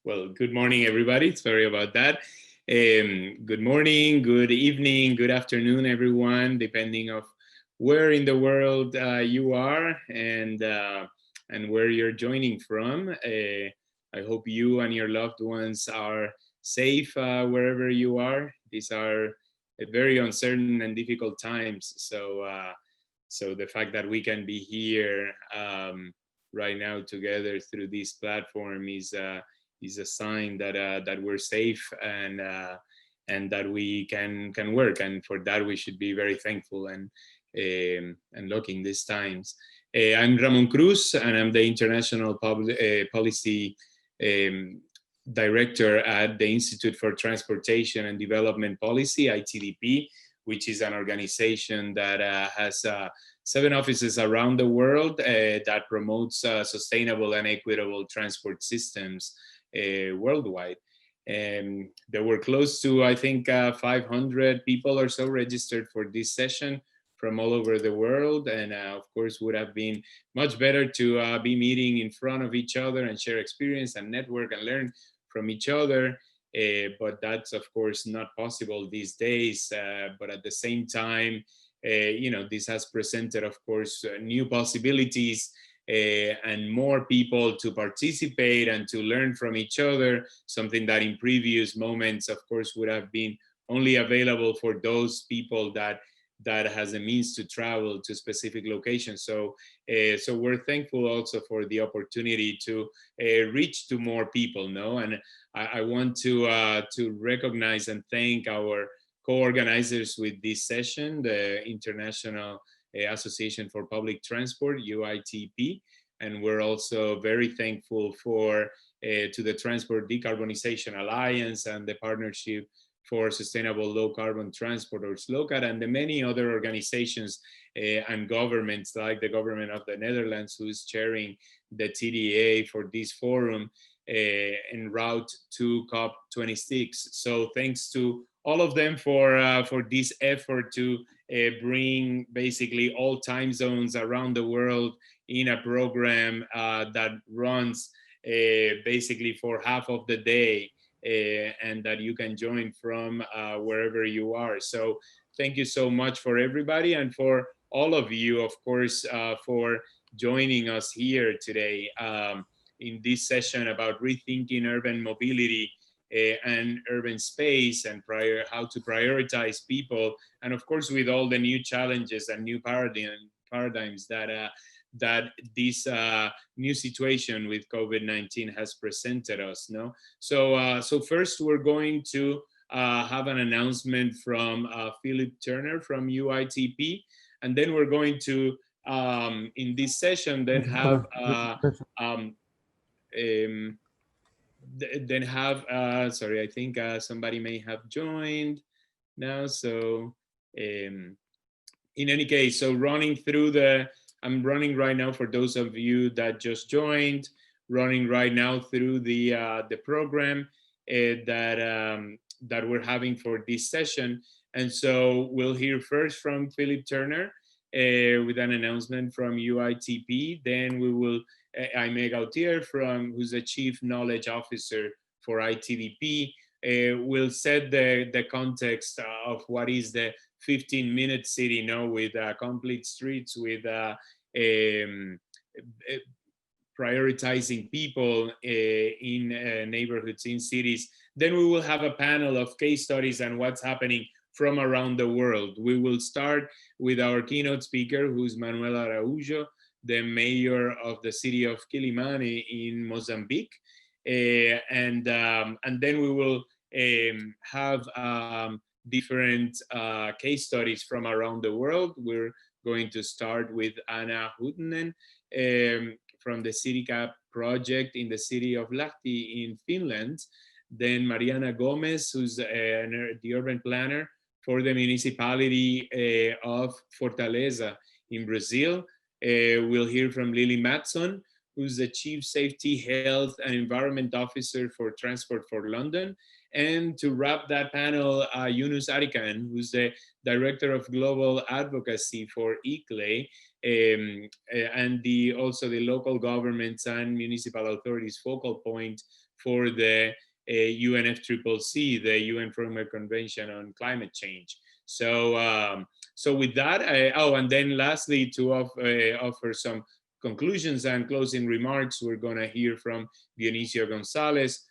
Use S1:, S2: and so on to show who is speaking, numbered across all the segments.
S1: Well, good morning, everybody. Sorry about that. Good morning, good evening, good afternoon, everyone, depending of where in the world you are and where you're joining from. I hope you and your loved ones are safe wherever you are. These are very uncertain and difficult times. So the fact that we can be here right now together through this platform is a sign that we're safe and that we can work, and for that we should be very thankful and lucky in these times. I'm Ramon Cruz, and I'm the International Policy Director at the Institute for Transportation and Development Policy, ITDP, which is an organization that has 7 offices around the world that promotes sustainable and equitable transport systems worldwide. And there were close to, I think, 500 people or so registered for this session from all over the world. And of course, would have been much better to be meeting in front of each other and share experience and network and learn from each other. But that's, of course, not possible these days. But at the same time, this has presented, of course, new possibilities and more people to participate and to learn from each other, something that in previous moments, of course, would have been only available for those people that has a means to travel to specific locations. So we're thankful also for the opportunity to reach to more people, no? And I want to recognize and thank our co-organizers with this session, the International Association for Public Transport, UITP, and we're also very thankful to the Transport Decarbonization Alliance and the Partnership for Sustainable Low Carbon Transport, or SLOCAT, and the many other organizations and governments like the government of the Netherlands, who's chairing the TDA for this forum en route to COP26. So thanks to all of them for this effort to bring basically all time zones around the world in a program that runs basically for half of the day. And that you can join from wherever you are. So thank you so much for everybody, and for all of you, of course, for joining us here today in this session about rethinking urban mobility and urban space, and how to prioritize people, and of course with all the new challenges and new paradigms that this new situation with COVID-19 has presented us, no? So first we're going to have an announcement from Philip Turner from UITP, and then we're going to, in this session, then have sorry, I think somebody may have joined now. So in any case, so I'm running right now for those of you that just joined, running right now through the program that we're having for this session. And so we'll hear first from Philip Turner with an announcement from UITP. Then we will, Aimé Gautier, who's the Chief Knowledge Officer for ITDP, will set the context of what is the 15-minute city, with complete streets, with prioritizing people in neighborhoods, in cities. Then we will have a panel of case studies and what's happening from around the world. We will start with our keynote speaker, who's Manuel Araújo, the mayor of the city of Quilimane in Mozambique. And then we will have different case studies from around the world. We're going to start with Anna Huttunen from the CityCap project in the city of Lahti in Finland. Then Mariana Gomez, who's the urban planner for the municipality of Fortaleza in Brazil. We'll hear from Lily Matson, who's the Chief Safety, Health and Environment Officer for Transport for London. And to wrap that panel, Yunus Arikan, who's the Director of Global Advocacy for ICLE, and also the local governments and municipal authorities focal point for the UNFCCC, the UN Framework Convention on Climate Change. So, so with that, and then lastly, to offer some conclusions and closing remarks, we're going to hear from Dionisio Gonzalez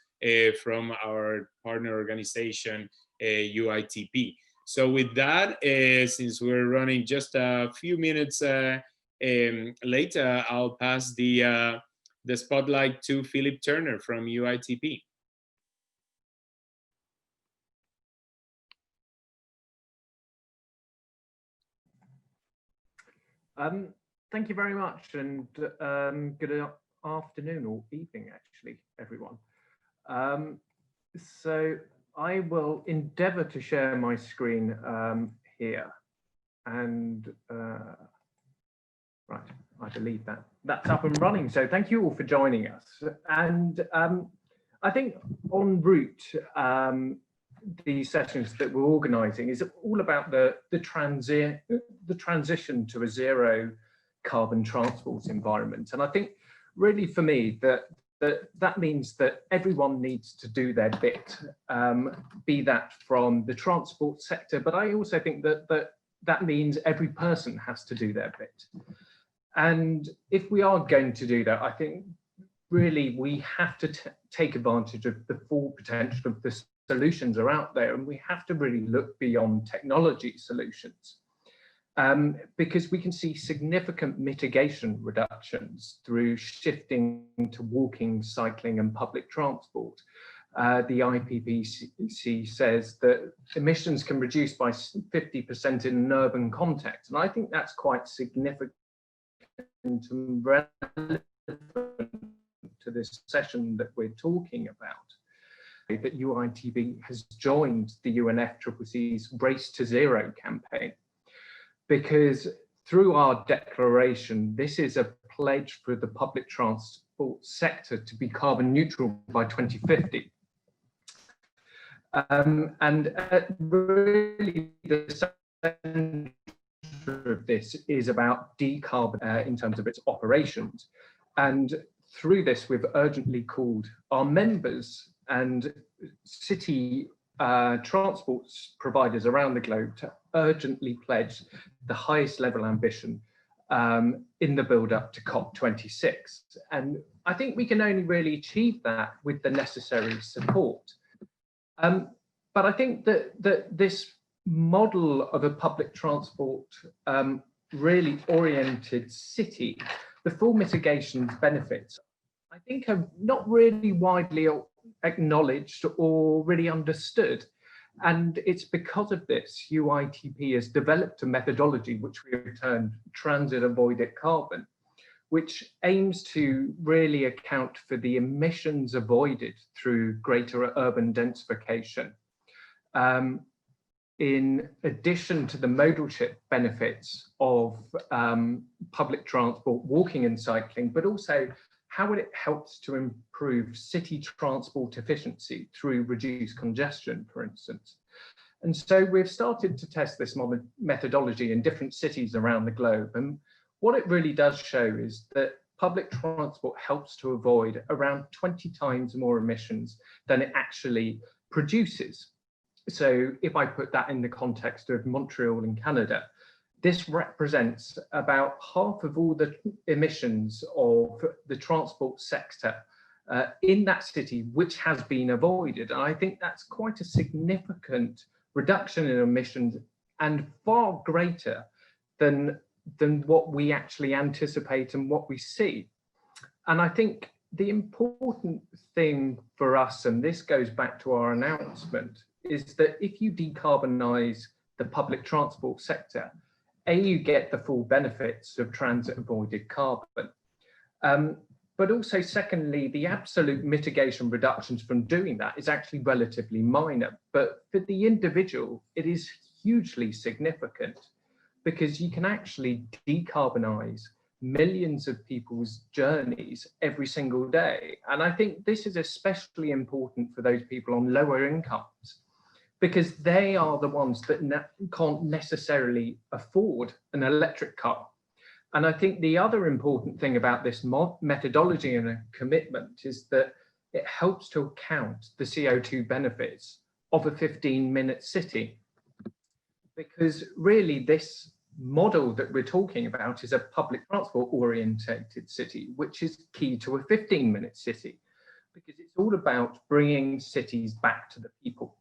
S1: from our partner organization, UITP. So with that, since we're running just a few minutes late, I'll pass the spotlight to Philip Turner from UITP.
S2: Thank you very much, and good afternoon or evening, actually, everyone. So I will endeavour to share my screen here, and right, I believe that's up and running. So thank you all for joining us. And I think en route, these sessions that we're organising is all about the transition to a zero carbon transport environment. And I think really for me that means that everyone needs to do their bit, be that from the transport sector, but I also think that means every person has to do their bit. And if we are going to do that, I think really we have to take advantage of the full potential of the solutions are out there, and we have to really look beyond technology solutions, because we can see significant mitigation reductions through shifting to walking, cycling and public transport. The IPCC says that emissions can reduce by 50% in an urban context, and I think that's quite significant and relevant to this session that we're talking about. That UITP has joined the UNFCCC's Race to Zero campaign, because through our declaration, this is a pledge for the public transport sector to be carbon neutral by 2050. And really the center of this is about decarbon in terms of its operations. And through this, we've urgently called our members and city transport providers around the globe to urgently pledge the highest level ambition in the build up to COP26. And I think we can only really achieve that with the necessary support. But I think that this model of a public transport really oriented city, the full mitigation benefits, I think are not really widely acknowledged or really understood. And it's because of this, UITP has developed a methodology which we have termed transit avoided carbon, which aims to really account for the emissions avoided through greater urban densification. In addition to the modal shift benefits of public transport, walking and cycling, but also how it helps to improve city transport efficiency through reduced congestion, for instance. And so we've started to test this methodology in different cities around the globe. And what it really does show is that public transport helps to avoid around 20 times more emissions than it actually produces. So if I put that in the context of Montreal in Canada, this represents about half of all the emissions of the transport sector in that city, which has been avoided. And I think that's quite a significant reduction in emissions and far greater than what we actually anticipate and what we see. And I think the important thing for us, and this goes back to our announcement, is that if you decarbonize the public transport sector, you get the full benefits of transit avoided carbon. But also secondly, the absolute mitigation reductions from doing that is actually relatively minor. But for the individual, it is hugely significant, because you can actually decarbonize millions of people's journeys every single day. And I think this is especially important for those people on lower incomes, because they are the ones that can't necessarily afford an electric car. And I think the other important thing about this methodology and a commitment is that it helps to account the CO2 benefits of a 15-minute city. Because really this model that we're talking about is a public transport orientated city, which is key to a 15-minute city, because it's all about bringing cities back to the people.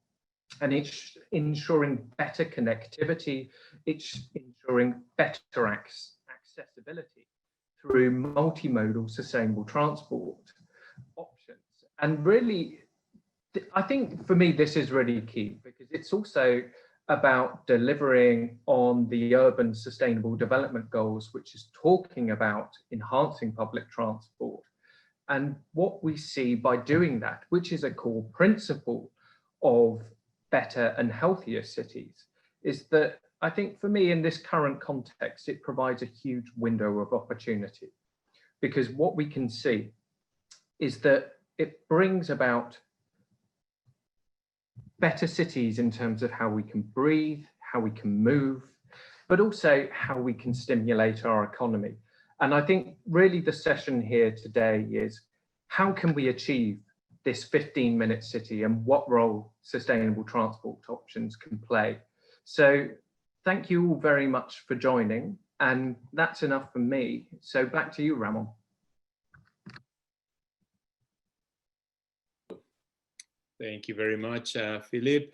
S2: And it's ensuring better connectivity, it's ensuring better accessibility through multimodal sustainable transport options. And really, I think for me, this is really key, because it's also about delivering on the urban sustainable development goals, which is talking about enhancing public transport. And what we see by doing that, which is a core principle of better and healthier cities, is that I think for me in this current context, it provides a huge window of opportunity, because what we can see is that it brings about better cities in terms of how we can breathe, how we can move, but also how we can stimulate our economy. And I think really the session here today is how can we achieve this 15-minute city and what role sustainable transport options can play. So thank you all very much for joining, and that's enough for me. So back to you, Ramon.
S1: Thank you very much, Philip.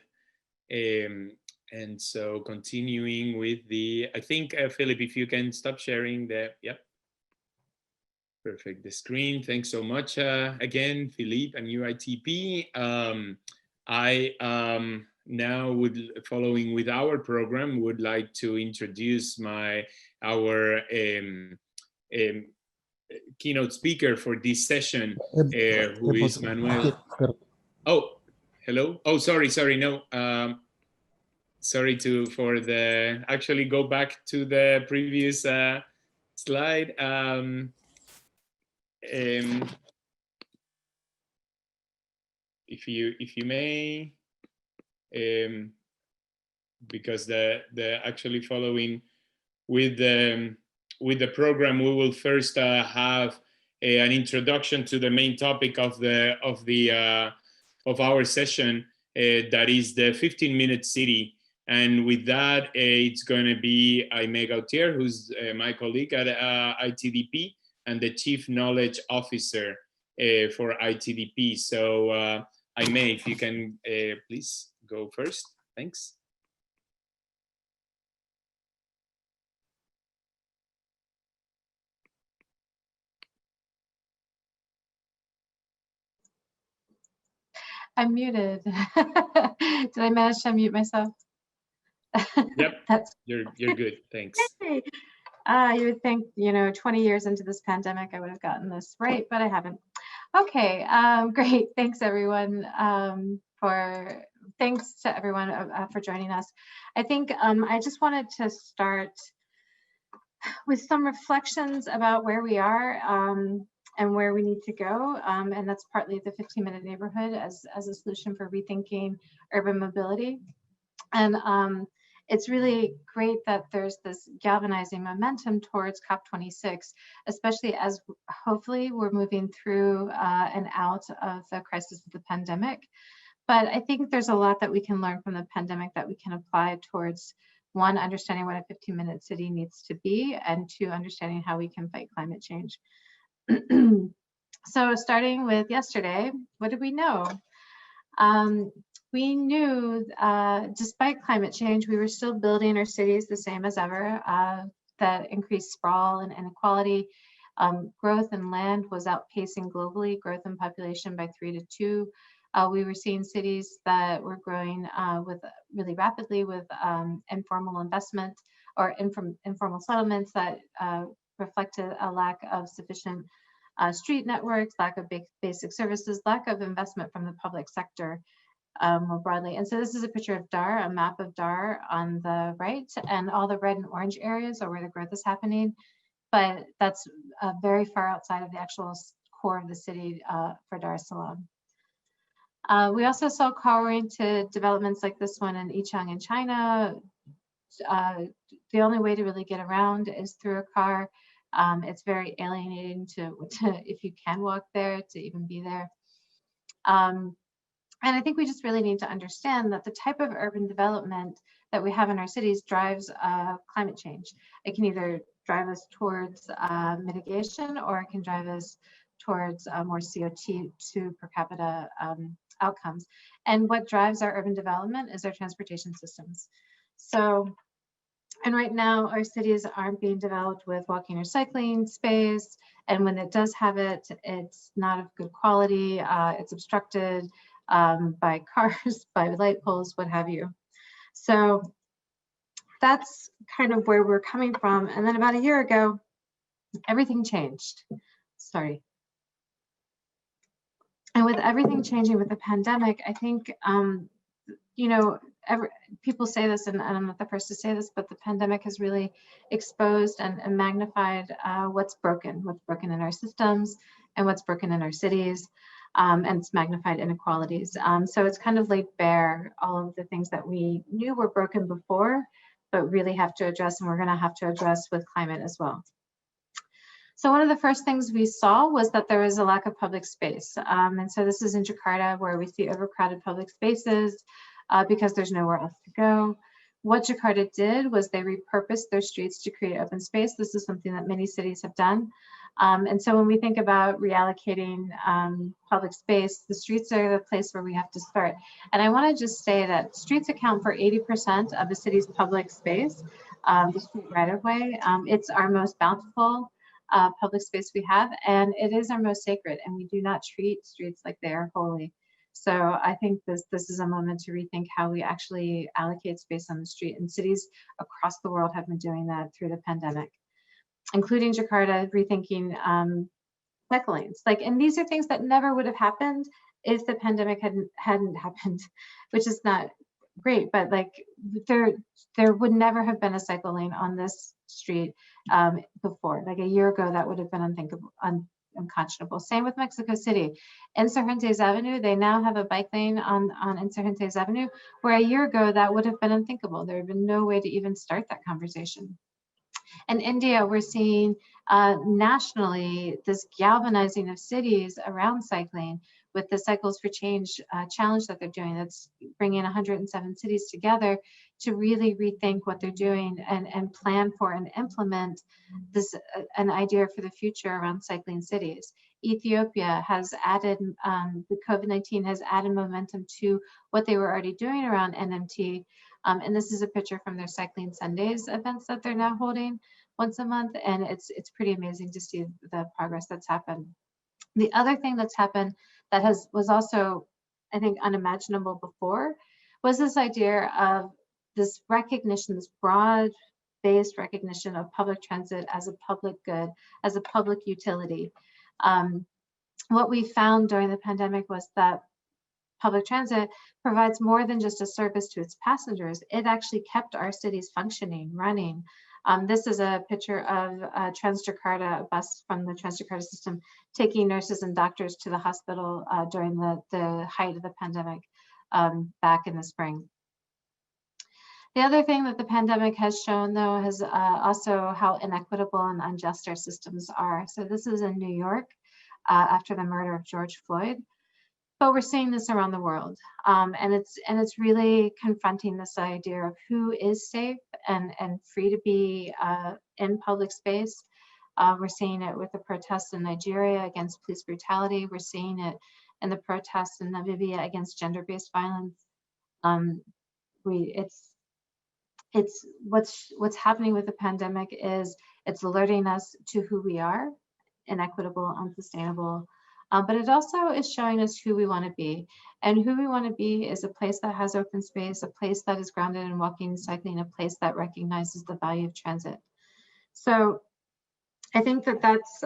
S1: And so continuing with the, I think, Philip, if you can stop sharing the, yep. Perfect, the screen. Thanks so much again, Philippe and UITP. I now would, following with our program, would like to introduce our keynote speaker for this session, who is Manuel. Oh, hello. Oh, sorry, no. Sorry for the, actually go back to the previous slide. If you may, because the actually following with the program, we will first have an introduction to the main topic of our session, that is the 15-minute city. And with that, it's going to be Aimé Gautier, who's my colleague at ITDP and the Chief Knowledge Officer for ITDP. So Aimé, if you can please go first. Thanks.
S3: I'm muted. Did I manage to unmute myself?
S1: Yep, you're good. Thanks.
S3: Hey. You would think, 20 years into this pandemic, I would have gotten this right, but I haven't. Okay, great. Thanks, everyone. Thanks to everyone for joining us. I think I just wanted to start with some reflections about where we are and where we need to go. And that's partly the 15-minute neighborhood as a solution for rethinking urban mobility. And it's really great that there's this galvanizing momentum towards COP26, especially as hopefully we're moving through and out of the crisis of the pandemic. But I think there's a lot that we can learn from the pandemic that we can apply towards, one, understanding what a 15-minute city needs to be, and two, understanding how we can fight climate change. So starting with yesterday, what did we know? We knew, despite climate change, we were still building our cities the same as ever. That increased sprawl and inequality. Growth in land was outpacing globally growth in population by 3 to 2. We were seeing cities that were growing really rapidly with informal investment or informal settlements that reflected a lack of sufficient street networks, lack of basic services, lack of investment from the public sector more broadly. And so this is a picture of Dar, a map of Dar on the right, and all the red and orange areas are where the growth is happening, but that's very far outside of the actual core of the city for Dar es Salaam. We also saw car-oriented developments like this one in Yichang in China. The only way to really get around is through a car. It's very alienating to if you can walk there, to even be there. And I think we just really need to understand that the type of urban development that we have in our cities drives climate change. It can either drive us towards mitigation, or it can drive us towards more CO2 per capita outcomes. And what drives our urban development is our transportation systems. So, and right now our cities aren't being developed with walking or cycling space. And when it does have it, it's not of good quality. It's obstructed by cars, by light poles, what have you. So that's kind of where we're coming from. And then about a year ago, everything changed. Sorry. And with everything changing with the pandemic, I think, you know, people say this, and I'm not the first to say this, but the pandemic has really exposed and magnified what's broken in our systems and what's broken in our cities. And it's magnified inequalities. So it's kind of laid bare all of the things that we knew were broken before, but really have to address, and we're gonna have to address with climate as well. So one of the first things we saw was that there was a lack of public space. And so this is in Jakarta, where we see overcrowded public spaces because there's nowhere else to go. What Jakarta did was they repurposed their streets to create open space. This is something that many cities have done. And so when we think about reallocating public space, the streets are the place where we have to start. And I want to just say that streets account for 80% of the city's public space, the street right-of-way. It's our most bountiful public space we have, and it is our most sacred, and we do not treat streets like they are holy. So I think this is a moment to rethink how we actually allocate space on the street, and cities across the world have been doing that through the pandemic, including Jakarta, rethinking cycle lanes. Like, and these are things that never would have happened if the pandemic hadn't happened, which is not great, but like there would never have been a cycle lane on this street before. Like a year ago, that would have been unthinkable, unconscionable. Same with Mexico City. Insurgentes Avenue, they now have a bike lane on Insurgentes Avenue, where a year ago that would have been unthinkable. There had been no way to even start that conversation. In India, we're seeing nationally this galvanizing of cities around cycling with the Cycles for Change challenge that they're doing. That's bringing 107 cities together to really rethink what they're doing and plan for and implement this an idea for the future around cycling cities. Ethiopia has added, the COVID-19 has added momentum to what they were already doing around NMT. And this is a picture from their Cycling Sundays events that they're now holding once a month. And it's pretty amazing to see the progress that's happened. The other thing that's happened that was also, I think, unimaginable before was this idea of this recognition, this broad-based recognition of public transit as a public good, as a public utility. What we found during the pandemic was that public transit provides more than just a service to its passengers. It actually kept our cities functioning, running. This is a picture of Transjakarta, a bus from the Transjakarta system, taking nurses and doctors to the hospital during the height of the pandemic back in the spring. The other thing that the pandemic has shown, though, is also how inequitable and unjust our systems are. So this is in New York after the murder of George Floyd. But we're seeing this around the world, and it's really confronting this idea of who is safe and free to be in public space. We're seeing it with the protests in Nigeria against police brutality. We're seeing it in the protests in Namibia against gender-based violence. It's what's happening with the pandemic is it's alerting us to who we are, inequitable, unsustainable. But it also is showing us who we want to be. And who we want to be is a place that has open space, a place that is grounded in walking and cycling, a place that recognizes the value of transit. So I think that that's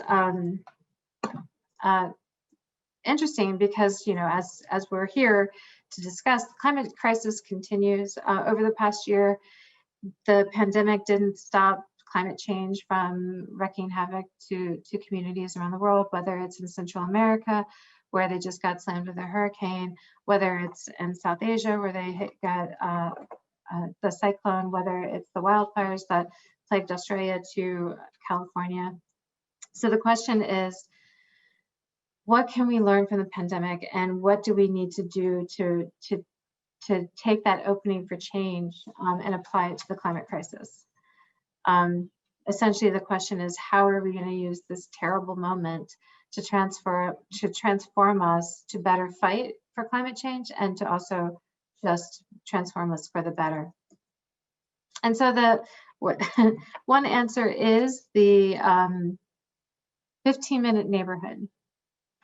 S3: interesting because, you know, as we're here to discuss, the climate crisis continues. Over the past year, the pandemic didn't stop climate change from wreaking havoc to communities around the world, whether it's in Central America, where they just got slammed with a hurricane, whether it's in South Asia, where they got the cyclone, whether it's the wildfires that plagued Australia to California. So the question is, what can we learn from the pandemic, and what do we need to do to take that opening for change and apply it to the climate crisis? Essentially, the question is, how are we going to use this terrible moment to transform us to better fight for climate change, and to also just transform us for the better? And so one answer is the 15-minute neighborhood.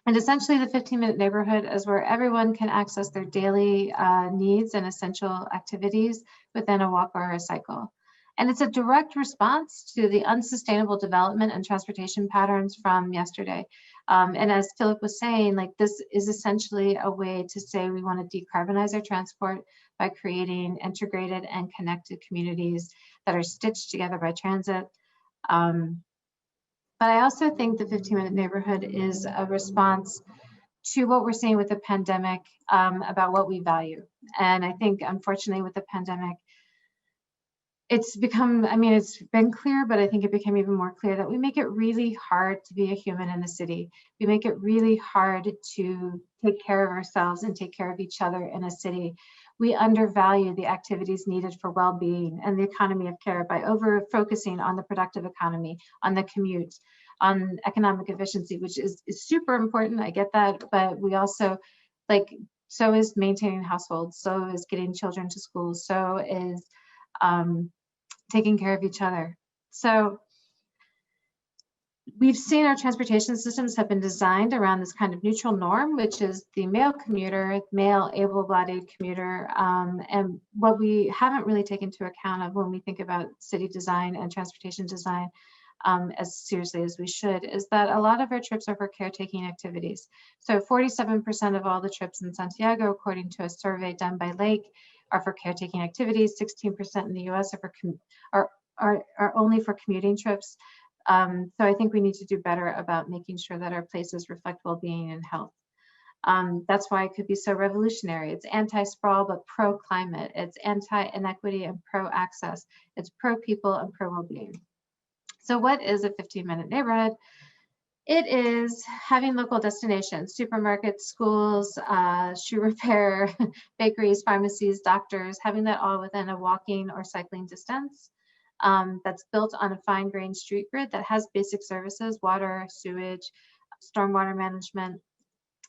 S3: And essentially, the 15-minute neighborhood is where everyone can access their daily needs and essential activities within a walk or a cycle. And it's a direct response to the unsustainable development and transportation patterns from yesterday. And as Philip was saying, like, this is essentially a way to say we want to decarbonize our transport by creating integrated and connected communities that are stitched together by transit. But I also think the 15-minute neighborhood is a response to what we're seeing with the pandemic about what we value. And I think, unfortunately, with the pandemic, it's become, I mean, it's been clear, but I think it became even more clear that we make it really hard to be a human in the city. We make it really hard to take care of ourselves and take care of each other in a city. We undervalue the activities needed for well-being and the economy of care by over-focusing on the productive economy, on the commute, on economic efficiency, which is super important, I get that, but we also, like, so is maintaining households, so is getting children to school, so is taking care of each other. So we've seen our transportation systems have been designed around this kind of neutral norm, which is the male commuter, male able-bodied commuter. And what we haven't really taken into account of when we think about city design and transportation design as seriously as we should, is that a lot of our trips are for caretaking activities. So 47% of all the trips in Santiago, according to a survey done by Lake, are for caretaking activities. 16% in the US are only for commuting trips. So I think we need to do better about making sure that our places reflect well-being and health. That's why it could be so revolutionary. It's anti-sprawl, but pro-climate. It's anti-inequity and pro-access. It's pro-people and pro-well-being. So what is a 15-minute neighborhood? It is having local destinations, supermarkets, schools, shoe repair, bakeries, pharmacies, doctors, having that all within a walking or cycling distance. That's built on a fine-grained street grid that has basic services, water, sewage, stormwater management.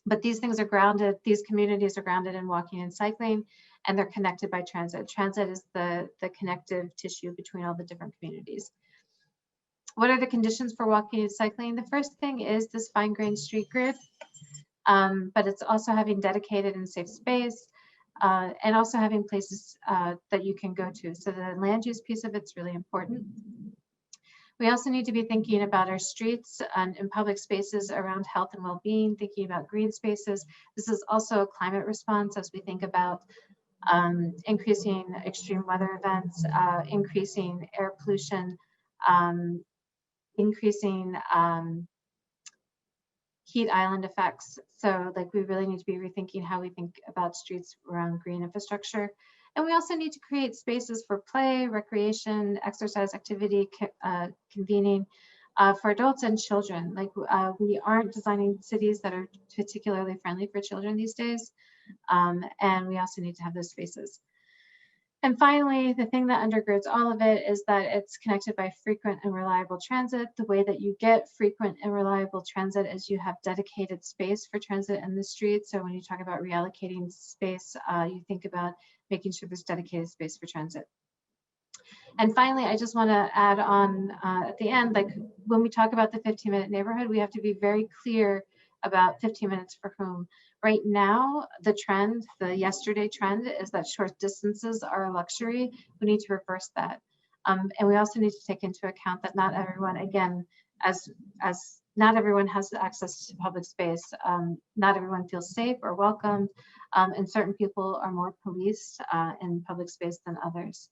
S3: But these things are grounded, these communities are grounded in walking and cycling, and they're connected by transit. Transit is the connective tissue between all the different communities. What are the conditions for walking and cycling? The first thing is this fine-grained street grid, but it's also having dedicated and safe space, and also having places that you can go to. So the land use piece of it's really important. We also need to be thinking about our streets and public spaces around health and well-being, thinking about green spaces. This is also a climate response as we think about increasing extreme weather events, increasing air pollution, increasing heat island effects. So, like, we really need to be rethinking how we think about streets around green infrastructure. And we also need to create spaces for play, recreation, exercise, activity, convening for adults and children. Like, we aren't designing cities that are particularly friendly for children these days. And we also need to have those spaces. And finally, the thing that undergirds all of it is that it's connected by frequent and reliable transit. The way that you get frequent and reliable transit is you have dedicated space for transit in the street. So when you talk about reallocating space, you think about making sure there's dedicated space for transit. And finally, I just want to add on at the end, like, when we talk about the 15-minute neighborhood, we have to be very clear about 15 minutes for whom. Right now, the trend, the yesterday trend, is that short distances are a luxury. We need to reverse that. And we also need to take into account that not everyone, again, as not everyone has access to public space. Not everyone feels safe or welcomed, and certain people are more policed in public space than others.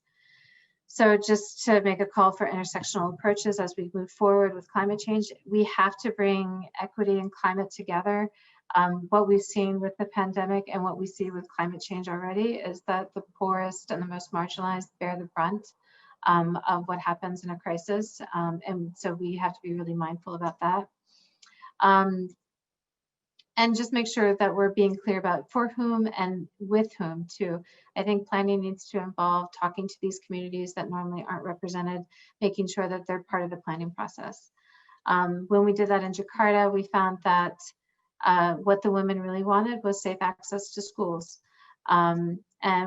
S3: So just to make a call for intersectional approaches as we move forward with climate change, we have to bring equity and climate together. What we've seen with the pandemic and what we see with climate change already is that the poorest and the most marginalized bear the brunt of what happens in a crisis. And so we have to be really mindful about that. and just make sure that we're being clear about for whom and with whom too. I think planning needs to involve talking to these communities that normally aren't represented, making sure that they're part of the planning process. When we did that in Jakarta, we found that what the women really wanted was safe access to schools. And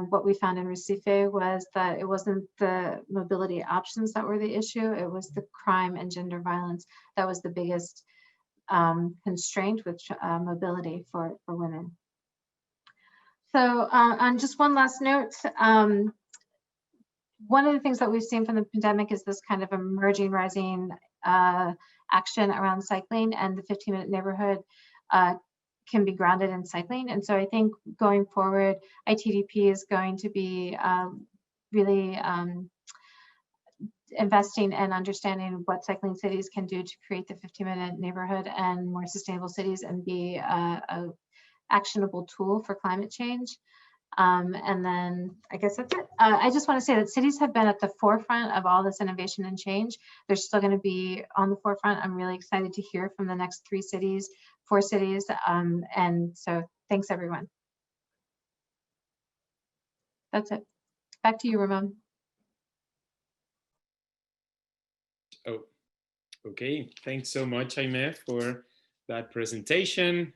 S3: what we found in Recife was that it wasn't the mobility options that were the issue, it was the crime and gender violence that was the biggest constraint with mobility for women. So on just one last note, one of the things that we've seen from the pandemic is this kind of emerging, rising action around cycling, and the 15-minute neighborhood can be grounded in cycling. And so I think going forward, ITDP is going to be really investing in understanding what cycling cities can do to create the 15-minute neighborhood and more sustainable cities and be a actionable tool for climate change. And then I guess that's it. I just want to say that cities have been at the forefront of all this innovation and change. They're still going to be on the forefront. I'm really excited to hear from the next 4 cities. And so thanks, everyone. That's it. Back to you, Ramon.
S1: Oh, okay. Thanks so much, Jaime, for that presentation.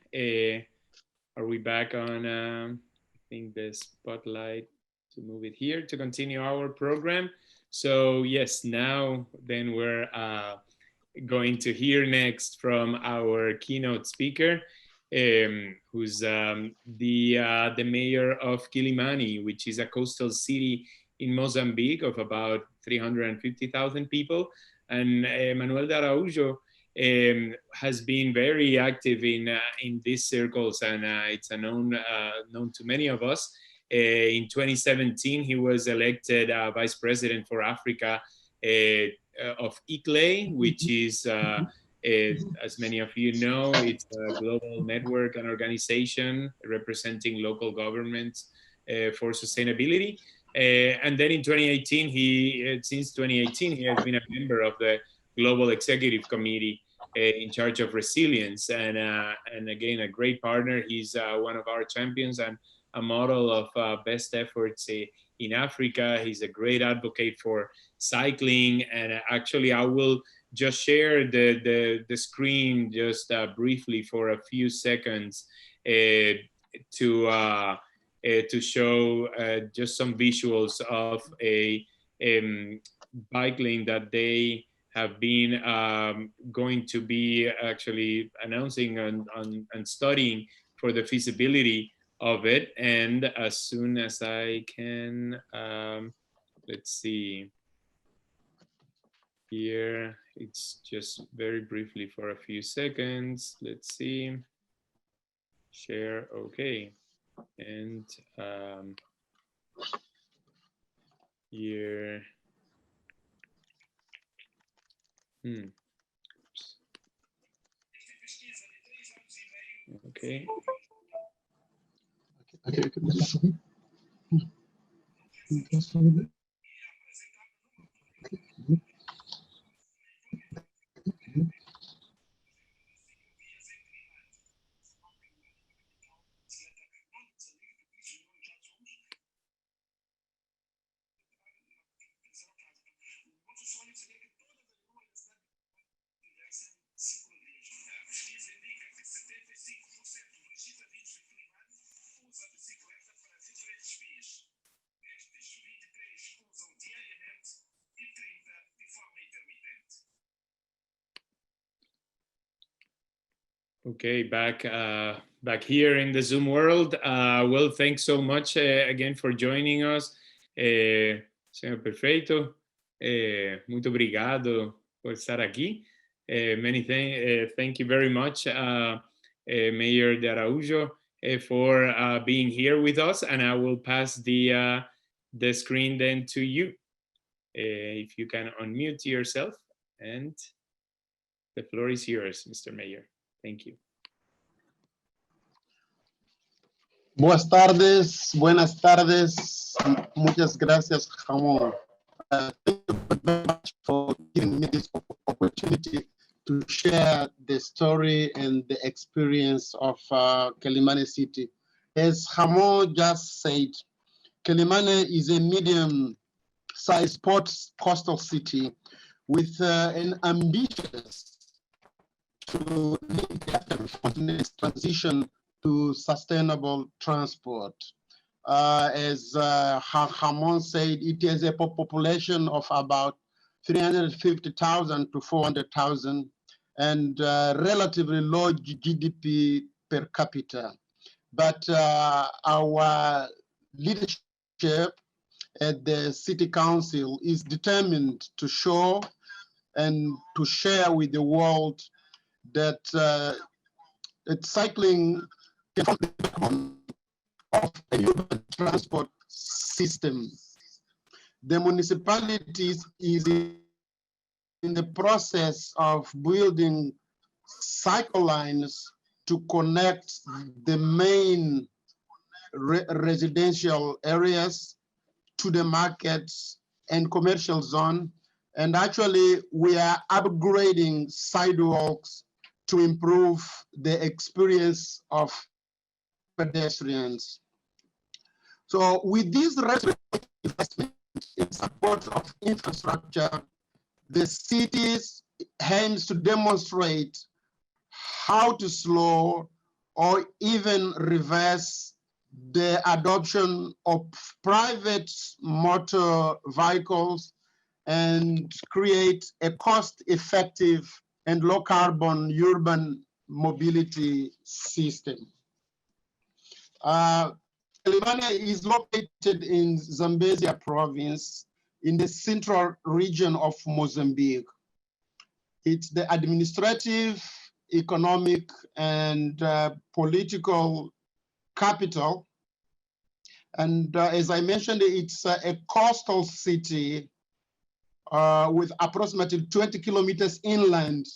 S1: Are we back on, I think, the spotlight to move it here to continue our program? So yes, now then we're going to hear next from our keynote speaker, who's the mayor of Quilimani, which is a coastal city in Mozambique of about 350,000 people. And Manuel de Araújo has been very active in these circles, and it's known to many of us. In 2017, he was elected vice president for Africa of ICLE, which is, as many of you know, it's a global network and organization representing local governments for sustainability. And then in 2018, since 2018, he has been a member of the Global Executive Committee in charge of resilience. And again, a great partner. He's one of our champions and a model of best efforts in Africa. He's a great advocate for cycling. And actually, I will just share the screen just briefly for a few seconds to show just some visuals of a bike lane that they have been going to be actually announcing and studying for the feasibility of it. And as soon as I can, let's see here, it's just very briefly for a few seconds. Let's see, share, okay. And here, okay. Okay, back here in the Zoom world. Well, thanks so much again for joining us, Senhor Prefeito. Muito obrigado por estar aquí. Thank you very much, Mayor de Araújo, for being here with us. And I will pass the screen then to you. If you can unmute yourself, and the floor is yours, Mr. Mayor. Thank you.
S4: Buenas tardes. Muchas gracias, Ramon. Thank you very much for giving me this opportunity to share the story and the experience of Quelimane City. As Hamo just said, Quelimane is a medium-sized port coastal city with an ambitious to lead the continent's transition to sustainable transport. As Hamon said, it has a population of about 350,000 to 400,000 and relatively low GDP per capita. But our leadership at the City Council is determined to show and to share with the world that cycling can of a urban transport system. The municipalities is in the process of building cycle lines to connect the main residential areas to the markets and commercial zone. And actually, we are upgrading sidewalks to improve the experience of pedestrians. So with these investments in support of infrastructure, the cities aims to demonstrate how to slow or even reverse the adoption of private motor vehicles and create a cost-effective and low-carbon urban mobility system. Quelimane is located in Zambezia province in the central region of Mozambique. It's the administrative, economic, and political capital. And as I mentioned, it's a coastal city with approximately 20 kilometers inland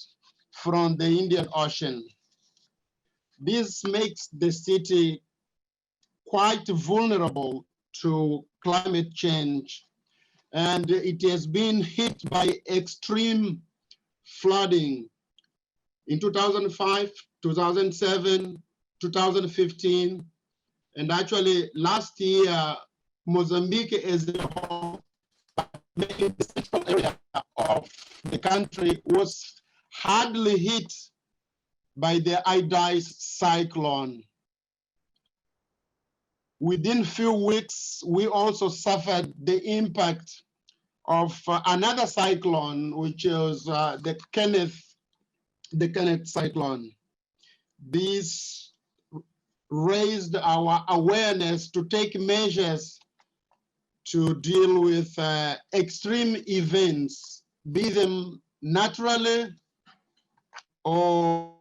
S4: from the Indian Ocean. This makes the city quite vulnerable to climate change, and it has been hit by extreme flooding in 2005, 2007, 2015, and actually last year, Mozambique as a whole, mainly the central area of the country, was hardly hit by the Idais cyclone. Within few weeks, we also suffered the impact of another cyclone, which is the Kenneth cyclone. This raised our awareness to take measures to deal with extreme events, be them naturally or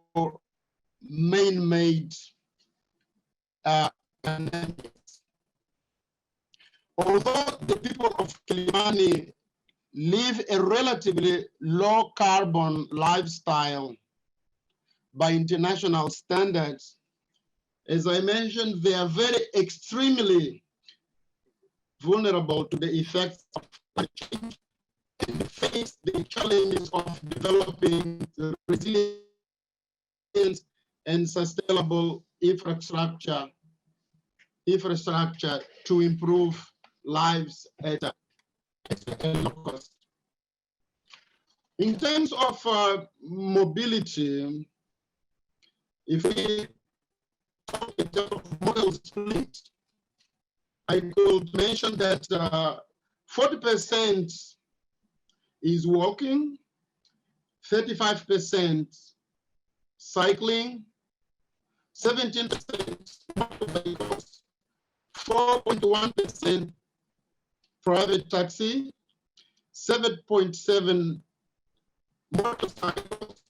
S4: man-made pandemics. Although the people of Quelimane live a relatively low carbon lifestyle by international standards, as I mentioned, they are very extremely vulnerable to the effects of climate change and face the challenges of developing resilient and sustainable infrastructure to improve lives at a low cost. In terms of mobility, if we talk about model split, I could mention that 40% is walking, 35% cycling, 17% motor vehicles, 4.1% private taxi, 7.7% motorcycles,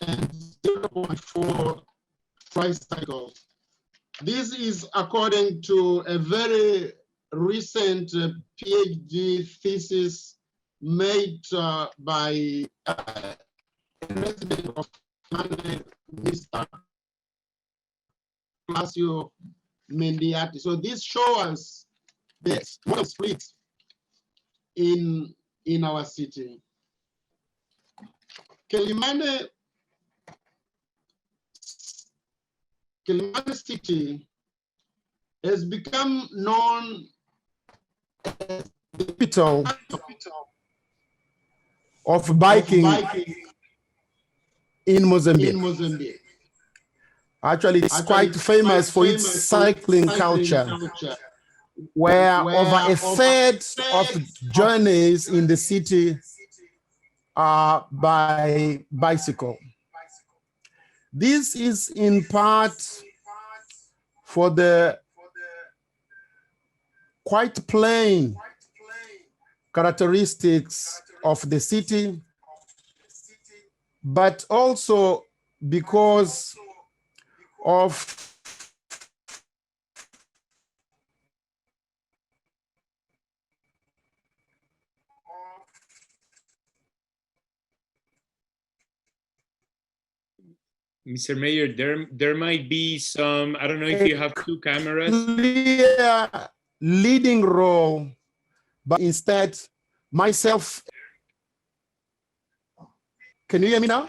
S4: and 0.4% tricycles. This is according to a very recent PhD thesis made by a resident of Mr. Plasio Mendiati. So this shows us the model splits in our city. Kilimani city has become known as the capital of biking in Mozambique. Actually, it's quite famous for its cycling culture, where over a third of journeys in the city are by bicycle. This is in part for the quite plain characteristics of the city, but also because of
S1: Mr. Mayor, there might be some, I don't know if you have two cameras.
S4: Clear leading role, but instead myself. Can you hear me now?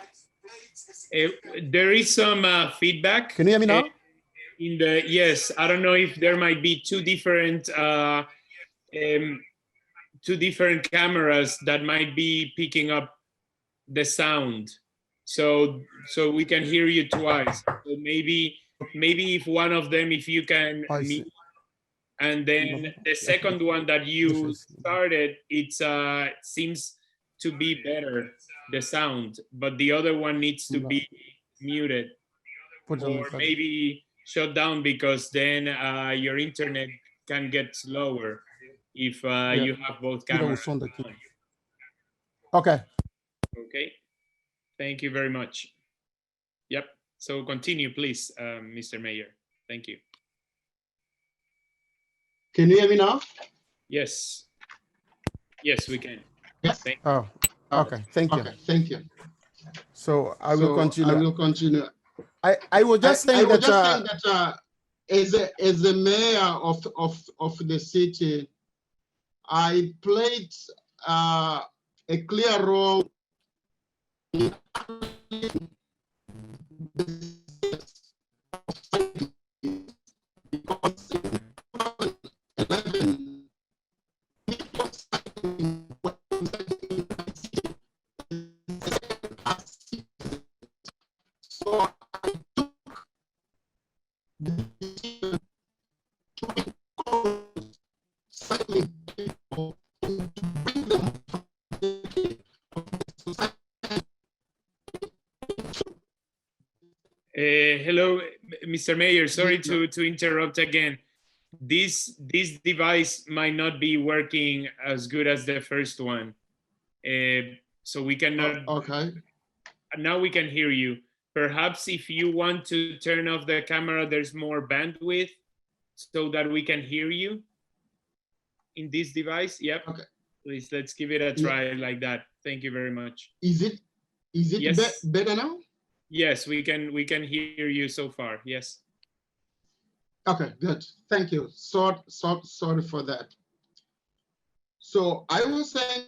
S1: There is some feedback.
S4: Can you hear me now?
S1: In the, yes, I don't know if there might be two different cameras that might be picking up the sound. So we can hear you twice. So maybe if one of them, if you can meet, and then the second one that you started, it seems to be better, the sound, but the other one needs to be muted or maybe shut down, because then your internet can get slower if you have both cameras on.
S4: Okay.
S1: Okay. Thank you very much. Yep. So continue, please, Mr. Mayor. Thank you.
S4: Can you hear me now?
S1: Yes. Yes, we can.
S4: Yes. Oh, okay. Thank you. Okay. Thank you. So I will continue. I was just saying that as a mayor of the city, I played a clear role in
S1: Hello, Mr. Mayor, sorry to interrupt again. This device might not be working as good as the first one. So we cannot.
S4: Okay.
S1: Now we can hear you. Perhaps if you want to turn off the camera, there's more bandwidth so that we can hear you in this device. Yep. Okay. Please, let's give it a try like that. Thank you very much.
S4: Is it yes. Better now?
S1: Yes, we can hear you so far. Yes.
S4: Okay, good. Thank you. Sorry for that. So I was saying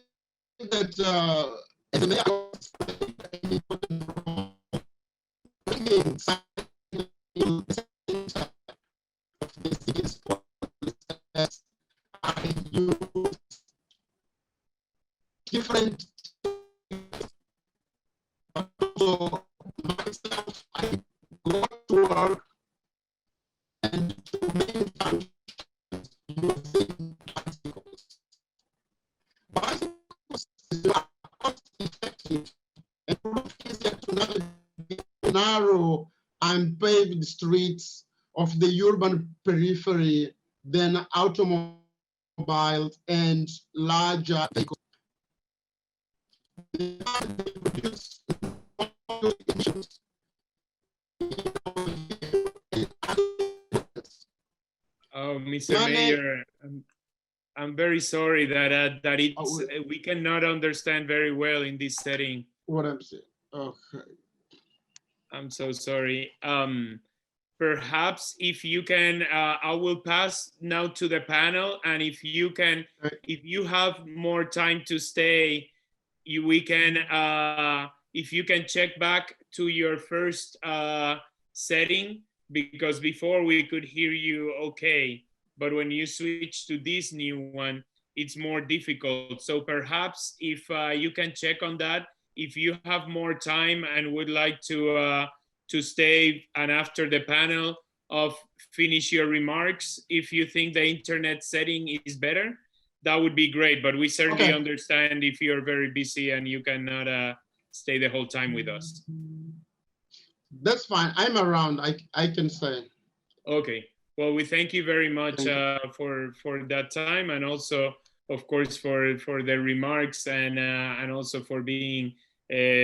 S4: that as a mayor, I use different. So myself, I go to work and to main functions using bicycles. Bicycles are cost effective and easier to navigate narrow and paved streets of the urban periphery than automobiles and larger vehicles. They produce emissions.
S1: Oh, Mr. Mayor, I'm very sorry that we cannot understand very well in this setting.
S4: What I'm saying. Okay.
S1: I'm so sorry. Perhaps if you can, I will pass now to the panel, and if you can, if you have more time to stay, we can if you can check back to your first setting, because before we could hear you okay, but when you switch to this new one, it's more difficult. So perhaps if you can check on that, if you have more time and would like to stay and after the panel of finish your remarks, if you think the internet setting is better, that would be great. But we certainly understand if you're very busy and you cannot stay the whole time with us.
S4: That's fine. I'm around. I can say.
S1: Okay. Well, we thank you very much for that time, and also, of course, for the remarks, and also for being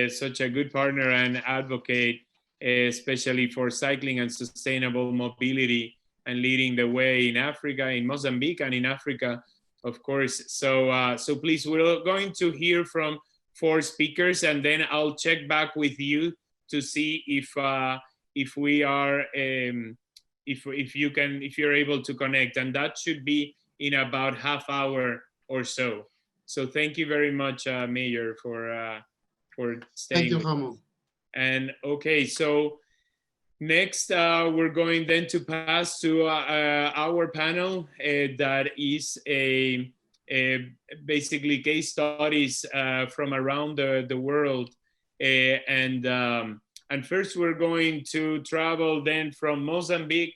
S1: such a good partner and advocate, especially for cycling and sustainable mobility, and leading the way in Africa, in Mozambique, and in Africa, of course. So, so please, we're going to hear from 4 speakers, and then I'll check back with you to see if we are if you're able to connect, and that should be in about half hour or so. So thank you very much, Mayor, for staying.
S4: Thank you, Ramon.
S1: And okay, so next we're going then to pass to our panel that is basically case studies from around the world, and first we're going to travel then from Mozambique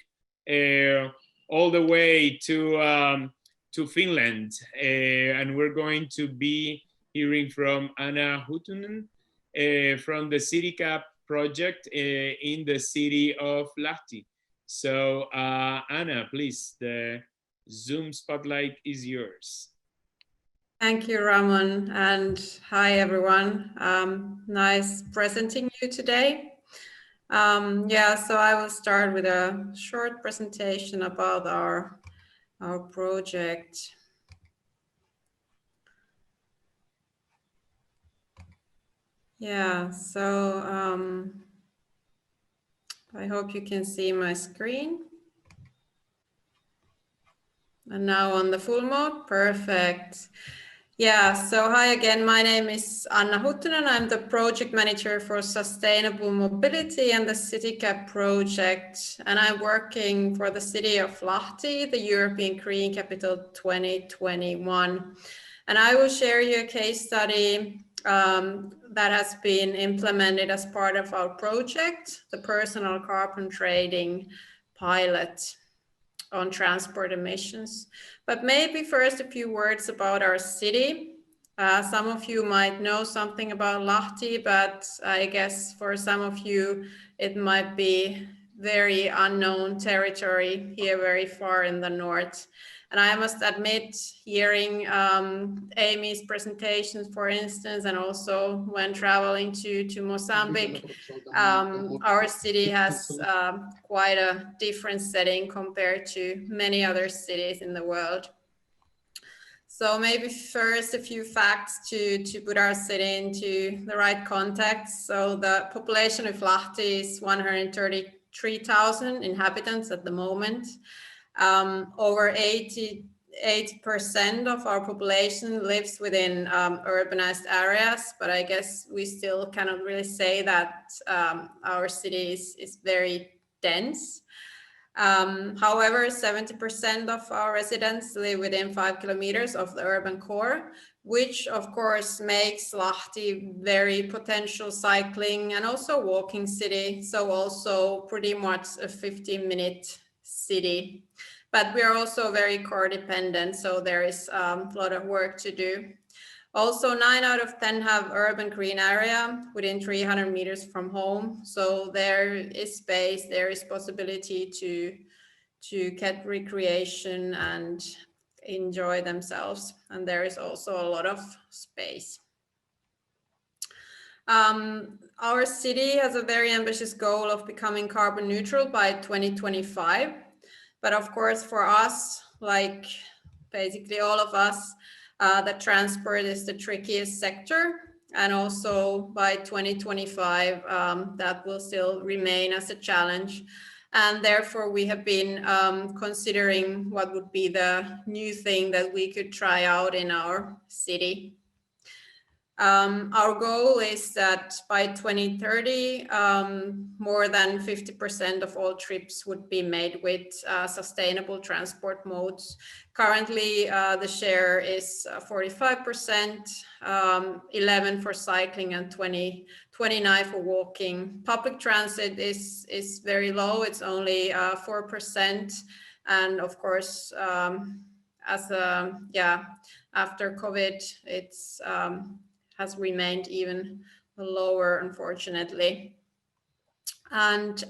S1: all the way to Finland, and we're going to be hearing from Anna Huttunen from the CityCap project in the city of Lahti. So Anna, please, the Zoom spotlight is yours.
S5: Thank you, Ramon, and hi everyone. Nice presenting you today. Yeah, so I will start with a short presentation about our project. Yeah, so I hope you can see my screen. And now on the full mode, perfect. Yeah, so hi again, my name is Anna Huttunen. I'm the project manager for sustainable mobility and the CityCap project. And I'm working for the city of Lahti, the European Green Capital 2021. And I will share you a case study that has been implemented as part of our project, the personal carbon trading pilot on transport emissions. But maybe first a few words about our city. Some of you might know something about Lahti, but I guess for some of you it might be very unknown territory here very far in the north. And I must admit, hearing Amy's presentations, for instance, and also when traveling to Mozambique, our city has quite a different setting compared to many other cities in the world. So maybe first a few facts to put our city into the right context. So the population of Lahti is 133,000 inhabitants at the moment. Over 80% of our population lives within urbanized areas, but I guess we still cannot really say that our city is very dense. However, 70% of our residents live within 5 kilometers of the urban core, which of course makes Lahti very potential cycling and also walking city. So also pretty much a 15-minute city. But we are also very core dependent, so there is a lot of work to do. Also, 9 out of 10 have urban green area within 300 meters from home. So there is space, there is possibility to get recreation and enjoy themselves. And there is also a lot of space. Our city has a very ambitious goal of becoming carbon neutral by 2025. But of course, for us, like basically all of us, the transport is the trickiest sector. And also by 2025, that will still remain as a challenge. And therefore, we have been considering what would be the new thing that we could try out in our city. Our goal is that by 2030, more than 50% of all trips would be made with sustainable transport modes. Currently, the share is 45%, 11% for cycling and 29% for walking. Public transit is very low, it's only 4%. And of course, after COVID, it's has remained even lower, unfortunately. And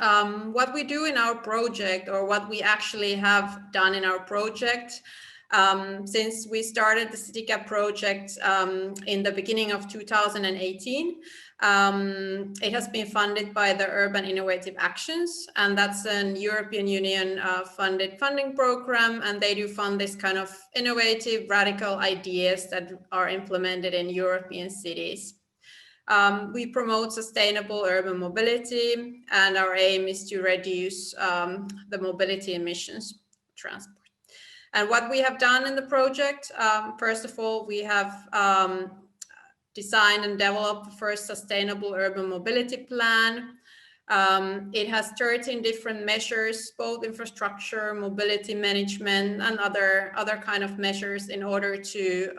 S5: what we do in our project, or what we actually have done in our project, since we started the CityCap project in the beginning of 2018, it has been funded by the Urban Innovative Actions, and that's an European Union funded funding program, and they do fund this kind of innovative, radical ideas that are implemented in European cities. We promote sustainable urban mobility, and our aim is to reduce the mobility emissions transport. And what we have done in the project, first of all, we have designed and developed the first sustainable urban mobility plan. It has 13 different measures, both infrastructure, mobility management, and other kind of measures in order to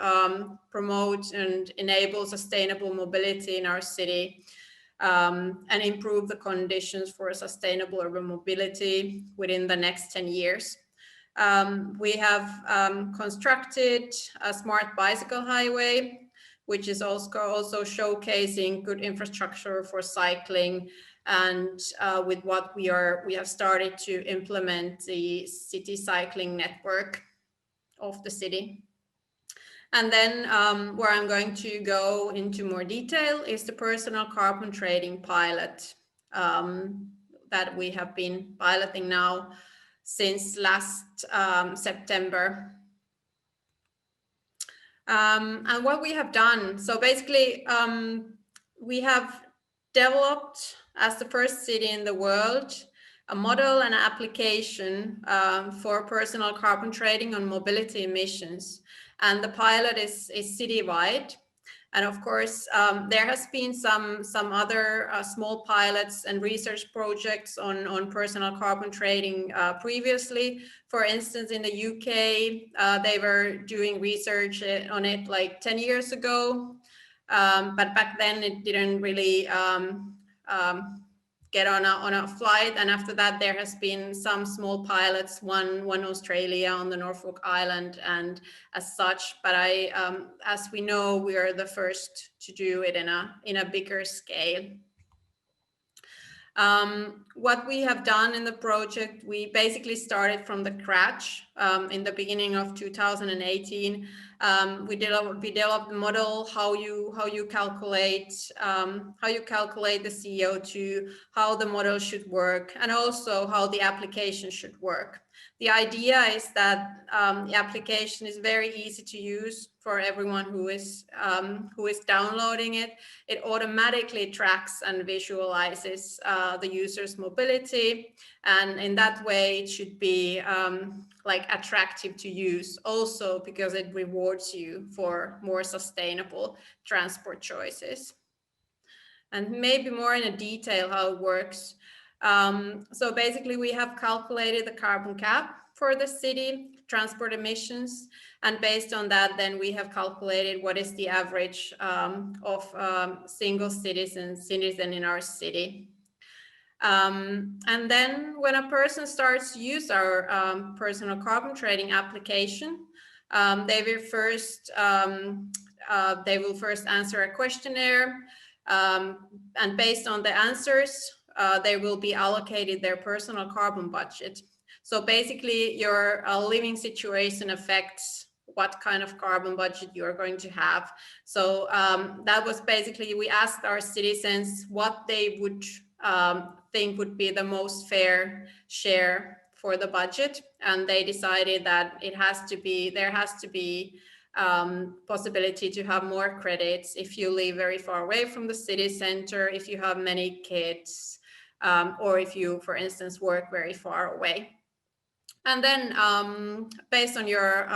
S5: promote and enable sustainable mobility in our city, and improve the conditions for sustainable urban mobility within the next 10 years. We have constructed a smart bicycle highway, which is also showcasing good infrastructure for cycling, and with what we have started to implement the city cycling network of the city. And then where I'm going to go into more detail is the personal carbon trading pilot that we have been piloting now since last September. And what we have done, so basically we have developed, as the first city in the world, a model and application for personal carbon trading on mobility emissions. And the pilot is citywide. And of course, there has been some other small pilots and research projects on personal carbon trading previously. For instance, in the UK, they were doing research on it like 10 years ago. But back then it didn't really get on a flight. And after that, there has been some small pilots, one Australia on the Norfolk Island, and as such. But as we know, we are the first to do it in a bigger scale. What we have done in the project, we basically started from the scratch in the beginning of 2018. We developed the model, how you calculate the CO2, how the model should work, and also how the application should work. The idea is that the application is very easy to use for everyone who is downloading it. It automatically tracks and visualizes the user's mobility, and in that way it should be like attractive to use, also because it rewards you for more sustainable transport choices. And maybe more in a detail how it works. So basically we have calculated the carbon cap for the city, transport emissions, and based on that, then we have calculated what is the average of single citizen in our city. And then when a person starts to use our personal carbon trading application, they will first answer a questionnaire, and based on the answers, they will be allocated their personal carbon budget. So basically your living situation affects what kind of carbon budget you are going to have. So that was basically, we asked our citizens what they would think would be the most fair share for the budget, and they decided that there has to be possibility to have more credits if you live very far away from the city center, if you have many kids, or if you, for instance, work very far away. And then based on your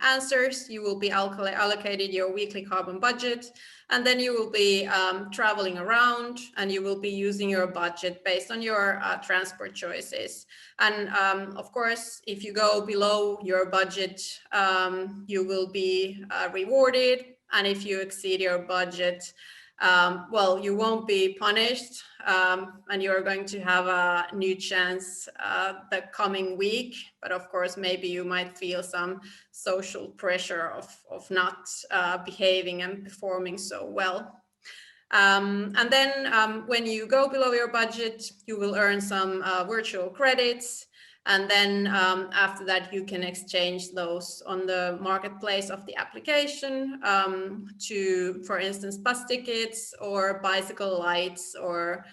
S5: answers, you will be allocated your weekly carbon budget. And then you will be traveling around and you will be using your budget based on your transport choices. And of course, if you go below your budget, you will be rewarded. And if you exceed your budget, well, you won't be punished, and you're going to have a new chance the coming week. But of course, maybe you might feel some social pressure of not behaving and performing so well. And then when you go below your budget, you will earn some virtual credits. And then after that, you can exchange those on the marketplace of the application to, for instance, bus tickets or bicycle lights or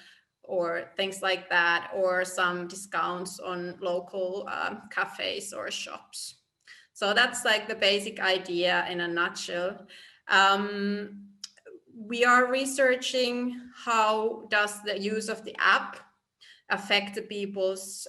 S5: things like that, or some discounts on local cafes or shops. So that's like the basic idea in a nutshell. We are researching how does the use of the app affect the people's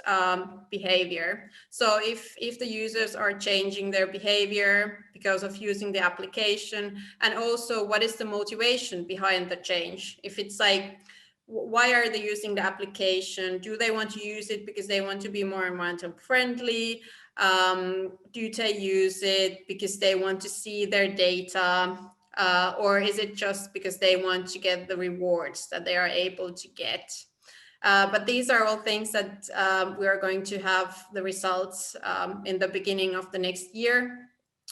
S5: behavior. So if the users are changing their behavior because of using the application, and also what is the motivation behind the change? If it's like, why are they using the application? Do they want to use it because they want to be more environmental friendly? Do they use it because they want to see their data? Or is it just because they want to get the rewards that they are able to get? But these are all things that we are going to have the results in the beginning of the next year,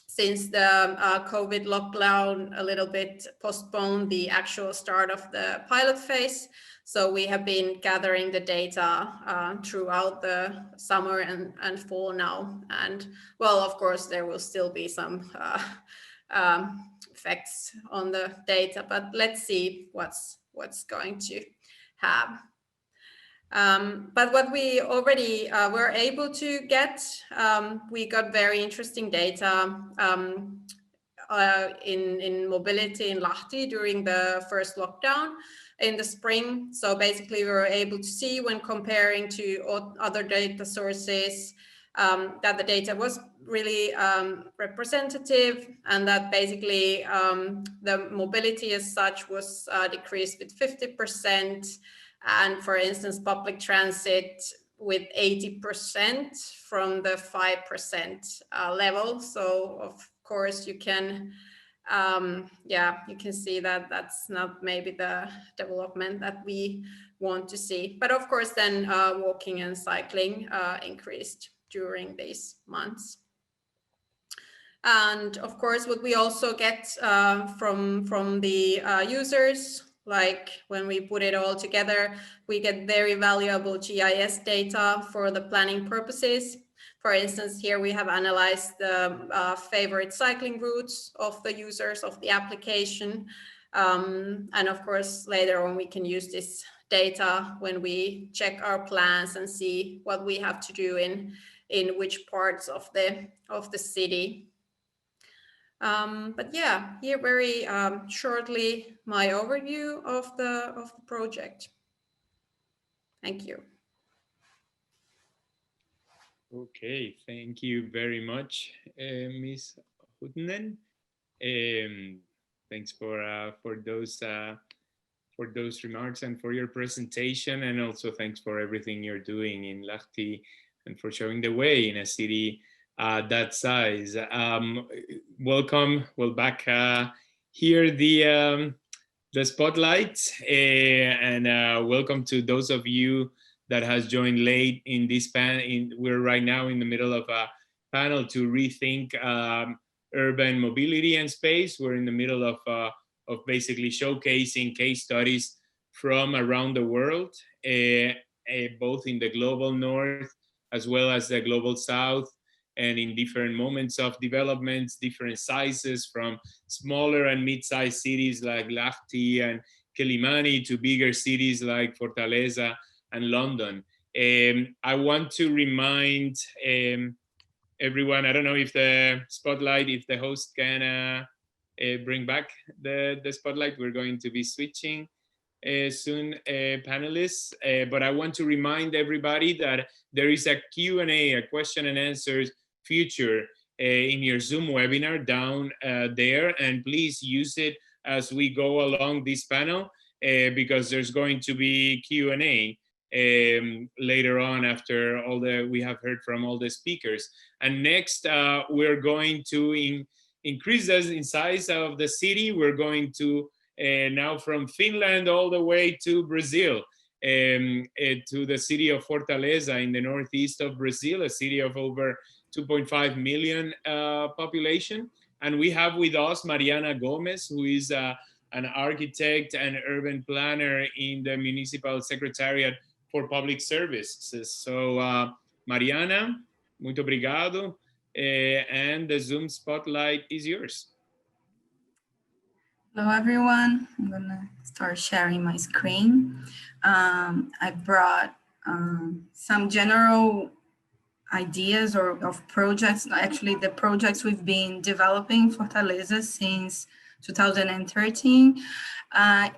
S5: since the COVID lockdown a little bit postponed the actual start of the pilot phase. So we have been gathering the data throughout the summer and fall now. And well, of course, there will still be some effects on the data, but let's see what's going to have. But what we already were able to get, we got very interesting data in mobility in Lahti during the first lockdown in the spring. So basically we were able to see, when comparing to other data sources, that the data was really representative, and that basically the mobility as such was decreased with 50%. And for instance, public transit with 80% from the 5% level. So of course you can, you can see that that's not maybe the development that we want to see. But of course then walking and cycling increased during these months. And of course, what we also get from the users, like when we put it all together, we get very valuable GIS data for the planning purposes. For instance, here we have analyzed the favorite cycling routes of the users of the application. And of course, later on, we can use this data when we check our plans and see what we have to do in which parts of the city. But yeah, here very shortly my overview of the project. Thank you.
S1: Okay, thank you very much, Ms. Huttunen. Thanks for those remarks and for your presentation, and also thanks for everything you're doing in Lahti and for showing the way in a city that size. Welcome, well, back here the spotlight, and welcome to those of you that has joined late in this panel. We're right now in the middle of a panel to rethink urban mobility and space. We're in the middle of basically showcasing case studies from around the world, both in the global north as well as the global south, and in different moments of developments, different sizes, from smaller and mid-sized cities like Lahti and Quelimane to bigger cities like Fortaleza and London. I want to remind everyone, I don't know if the spotlight, if the host can bring back the spotlight, we're going to be switching soon, panelists, but I want to remind everybody that there is a Q&A, a question and answers feature in your Zoom webinar down there, and please use it as we go along this panel, because there's going to be Q&A later on after we have heard from all the speakers. And next, we're going to increase in size of the city. We're going to now from Finland all the way to Brazil, to the city of Fortaleza in the northeast of Brazil, a city of over 2.5 million population. And we have with us Mariana Gomez, who is an architect and urban planner in the Municipal Secretariat for Public Services. So Mariana, muito obrigado, and the Zoom spotlight is yours.
S6: Hello everyone, I'm gonna start sharing my screen. I brought some general ideas of projects, actually the projects we've been developing for Fortaleza since 2013,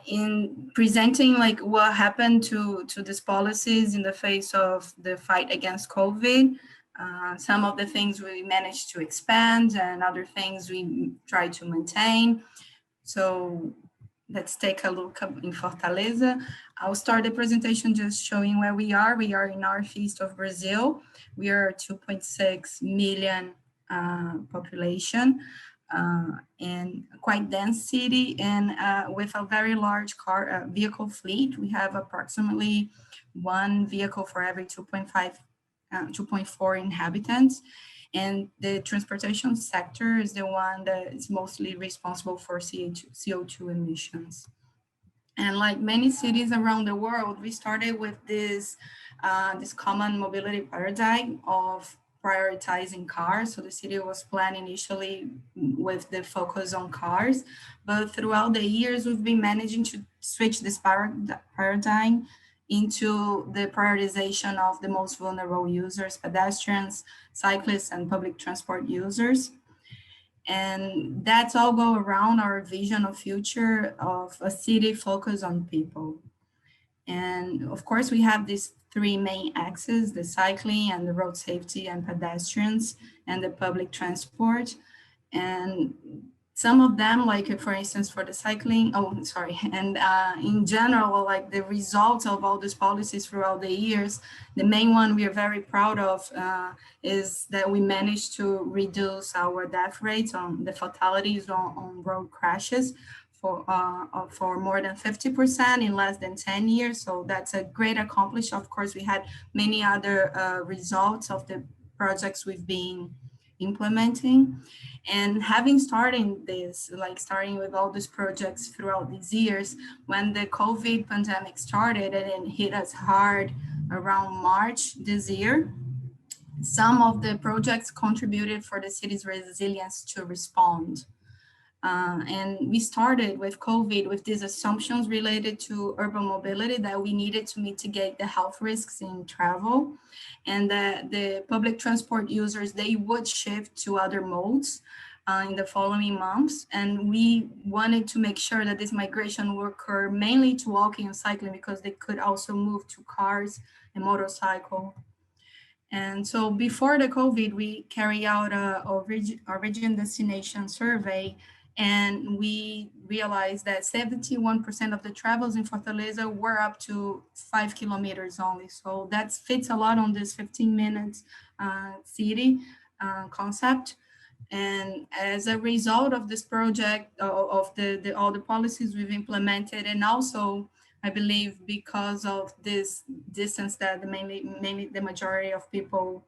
S6: in presenting like what happened to these policies in the face of the fight against COVID. Some of the things we managed to expand and other things we tried to maintain. So let's take a look in Fortaleza. I'll start the presentation just showing where we are. We are in northeast of Brazil. We are 2.6 million population and quite dense city, and with a very large vehicle fleet. We have approximately one vehicle for every 2.4 inhabitants. And the transportation sector is the one that is mostly responsible for CO2 emissions. And like many cities around the world, we started with this common mobility paradigm of prioritizing cars. So the city was planned initially with the focus on cars, but throughout the years, we've been managing to switch this paradigm into the prioritization of the most vulnerable users, pedestrians, cyclists, and public transport users. And that's all go around our vision of future of a city focused on people. And of course, we have these three main axes: the cycling and the road safety and pedestrians and the public transport. And some of them, like for instance, for the cycling, and in general, like the results of all these policies throughout the years, the main one we are very proud of is that we managed to reduce our death rates on the fatalities on road crashes for more than 50% in less than 10 years. So that's a great accomplishment. Of course, we had many other results of the projects we've been implementing. And having started this, like starting with all these projects throughout these years, when the COVID pandemic started and it hit us hard around March this year, some of the projects contributed for the city's resilience to respond. And we started with COVID with these assumptions related to urban mobility that we needed to mitigate the health risks in travel, and that the public transport users, they would shift to other modes in the following months. And we wanted to make sure that this migration would occur mainly to walking and cycling, because they could also move to cars and motorcycle. And so before the COVID, we carry out a origin destination survey, and we realized that 71% of the travels in Fortaleza were up to 5 kilometers only. So that fits a lot on this 15 minutes city concept. And as a result of this project, of all the policies we've implemented, and also I believe because of this distance that mainly the majority of people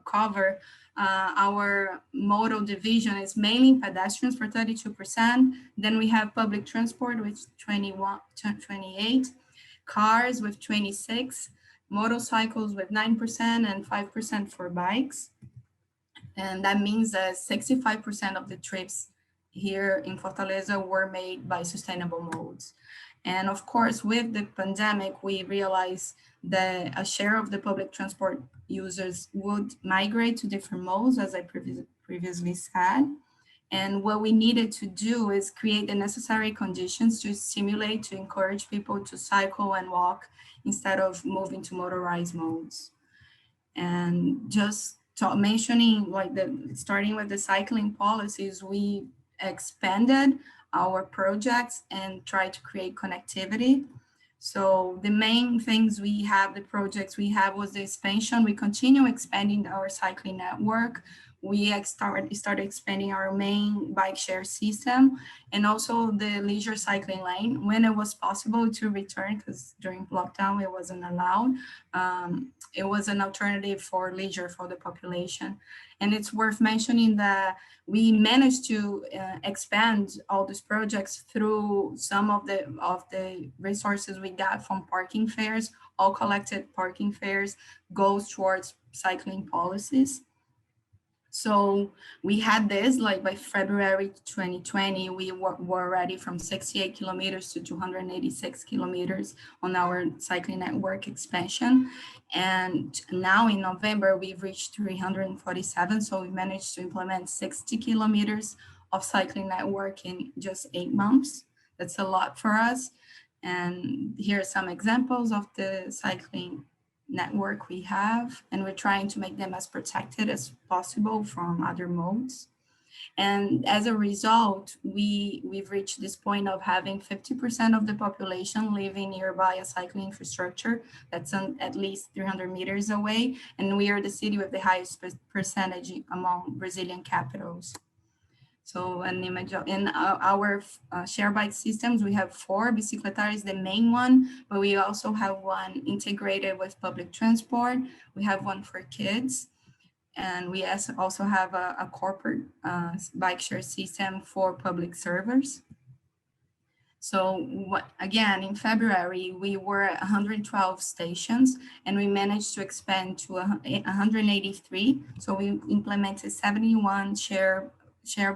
S6: cover, our modal division is mainly pedestrians for 32%. Then we have public transport with 28, cars with 26, motorcycles with 9%, and 5% for bikes. And that means that 65% of the trips here in Fortaleza were made by sustainable modes. And of course, with the pandemic, we realized that a share of the public transport users would migrate to different modes, as I previously said. And what we needed to do is create the necessary conditions to stimulate, to encourage people to cycle and walk instead of moving to motorized modes. And just mentioning, like, starting with the cycling policies, we expanded our projects and tried to create connectivity. So the main things we have, the projects we have, was the expansion. We continue expanding our cycling network. We started expanding our main bike share system, and also the leisure cycling lane when it was possible to return, because during lockdown it wasn't allowed. It was an alternative for leisure for the population. And it's worth mentioning that we managed to expand all these projects through some of the resources we got from parking fares. All collected parking fares goes towards cycling policies. So we had this, like, by February 2020, we were already from 68 kilometers to 286 kilometers on our cycling network expansion. And now in November, we've reached 347. So we managed to implement 60 kilometers of cycling network in just 8 months. That's a lot for us. And here are some examples of the cycling network we have, and we're trying to make them as protected as possible from other modes. And as a result, we've reached this point of having 50% of the population living nearby a cycling infrastructure that's at least 300 meters away, and we are the city with the highest percentage among Brazilian capitals. So an image of, in our share bike systems, we have 4. Bicicletar is the main one, but we also have one integrated with public transport. We have one for kids. And we also have a corporate bike share system for public servers. So again, in February, we were at 112 stations, and we managed to expand to 183. So we implemented 71 share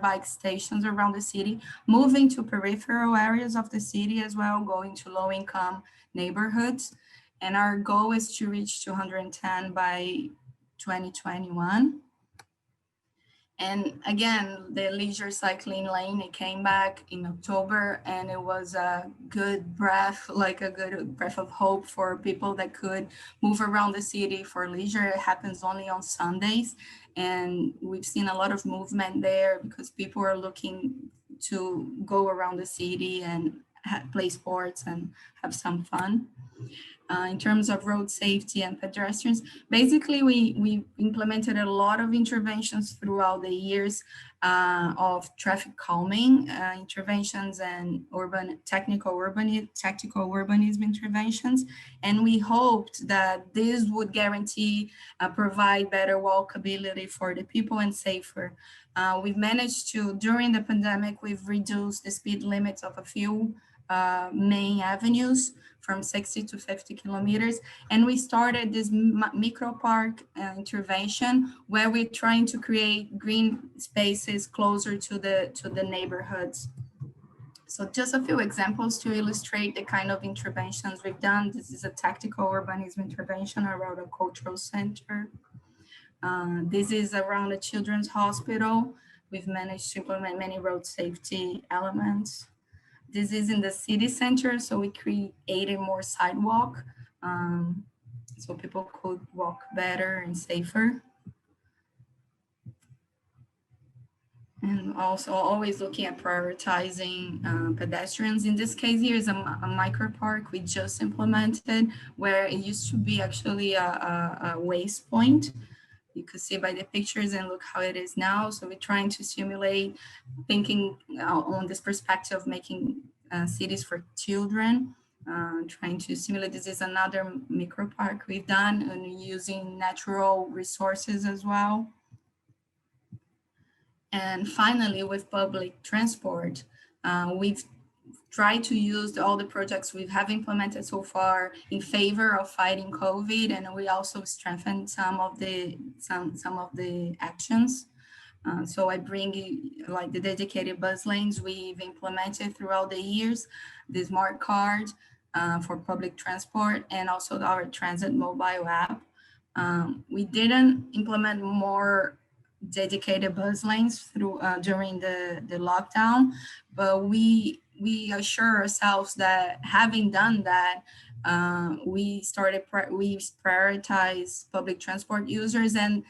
S6: bike stations around the city, moving to peripheral areas of the city as well, going to low-income neighborhoods. And our goal is to reach 210 by 2021. And again, the leisure cycling lane, it came back in October, and it was a good breath, like a good breath of hope for people that could move around the city for leisure. It happens only on Sundays, and we've seen a lot of movement there because people are looking to go around the city and play sports and have some fun. In terms of road safety and pedestrians, basically we implemented a lot of interventions throughout the years of traffic calming interventions and tactical urbanism interventions. And we hoped that this would guarantee provide better walkability for the people and safer. We've managed to, during the pandemic, we've reduced the speed limits of a few main avenues from 60 to 50 kilometers. And we started this micro park intervention where we're trying to create green spaces closer to the neighborhoods. So just a few examples to illustrate the kind of interventions we've done. This is a tactical urbanism intervention around a cultural center. This is around a children's hospital. We've managed to implement many road safety elements. This is in the city center, so we created more sidewalk so people could walk better and safer. And also always looking at prioritizing pedestrians. In this case here is a micro park we just implemented, where it used to be actually a waste point. You could see by the pictures and look how it is now. So we're trying to simulate thinking on this perspective of making cities for children, trying to simulate. This is another micro park we've done, and using natural resources as well. And finally, with public transport, we've tried to use all the projects we have implemented so far in favor of fighting COVID, and we also strengthened some of the actions. So I bring like the dedicated bus lanes we've implemented throughout the years, the smart card for public transport, and also our transit mobile app. We didn't implement more dedicated bus lanes through during the lockdown, but we assure ourselves that having done that, we prioritize public transport users, and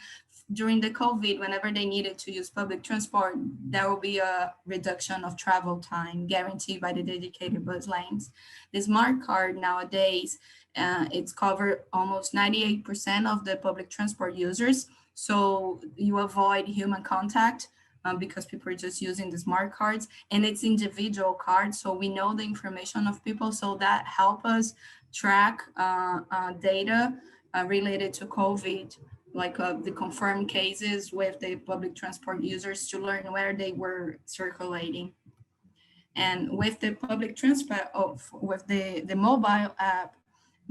S6: during the COVID, whenever they needed to use public transport, there will be a reduction of travel time guaranteed by the dedicated bus lanes. The smart card nowadays, it's covered almost 98% of the public transport users. So you avoid human contact because people are just using the smart cards, and it's individual cards. So we know the information of people, so that help us track data related to COVID, like the confirmed cases with the public transport users, to learn where they were circulating. And with the public transport, with the mobile app,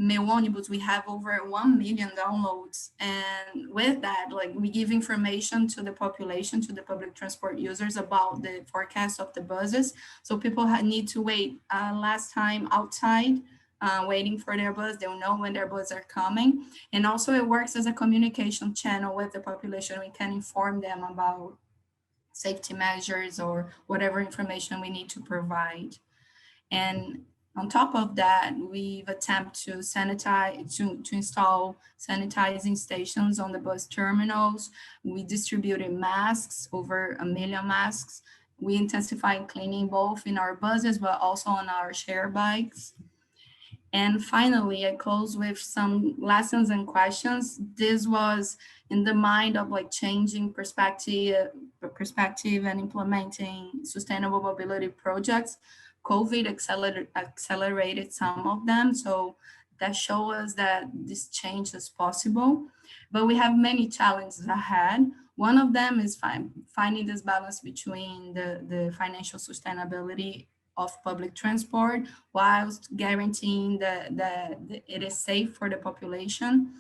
S6: Meu Ônibus, we have over 1 million downloads. And with that, like, we give information to the population, to the public transport users about the forecast of the buses. So people need to wait last time outside, waiting for their bus. They'll know when their buses are coming. And also it works as a communication channel with the population. We can inform them about safety measures or whatever information we need to provide. And on top of that, we've attempted to sanitize, to install sanitizing stations on the bus terminals. We distributed masks, over 1 million masks. We intensified cleaning both in our buses, but also on our share bikes. And finally, I close with some lessons and questions. This was in the mind of like changing perspective and implementing sustainable mobility projects. COVID accelerated some of them. So that shows us that this change is possible, but we have many challenges ahead. One of them is finding this balance between the financial sustainability of public transport whilst guaranteeing that it is safe for the population.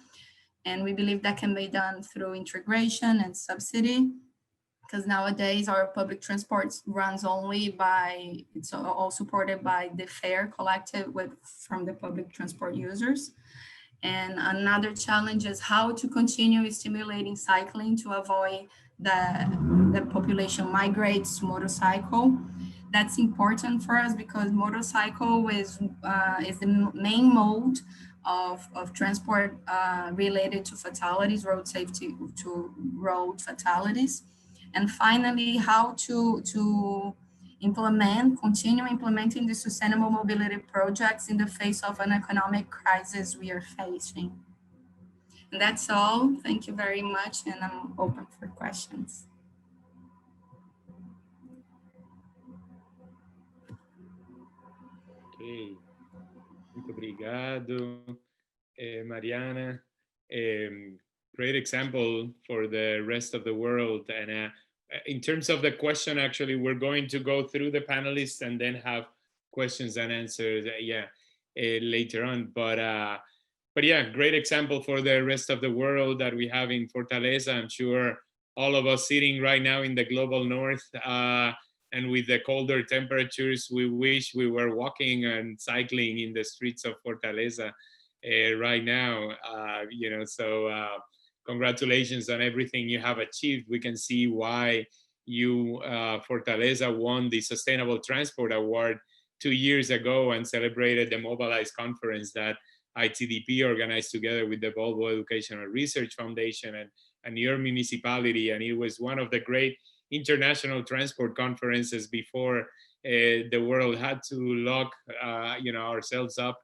S6: And we believe that can be done through integration and subsidy, because nowadays our public transport runs only by, it's all supported by the fare collected from the public transport users. And another challenge is how to continue stimulating cycling to avoid the population migrates to motorcycle. That's important for us because motorcycle is the main mode of transport related to fatalities, road safety, to road fatalities. And finally, how to continue implementing the sustainable mobility projects in the face of an economic crisis we are facing. And that's all. Thank you very much, and I'm open for questions.
S1: Okay, muito obrigado, Mariana. Great example for the rest of the world. And in terms of the question, actually, we're going to go through the panelists and then have questions and answers, later on. But yeah, great example for the rest of the world that we have in Fortaleza. I'm sure all of us sitting right now in the global north, and with the colder temperatures, we wish we were walking and cycling in the streets of Fortaleza right now. So congratulations on everything you have achieved. We can see why you, Fortaleza, won the Sustainable Transport Award 2 years ago and celebrated the Mobilize conference that ITDP organized together with the Volvo Educational Research Foundation and your municipality. And it was one of the great international transport conferences before the world had to lock ourselves up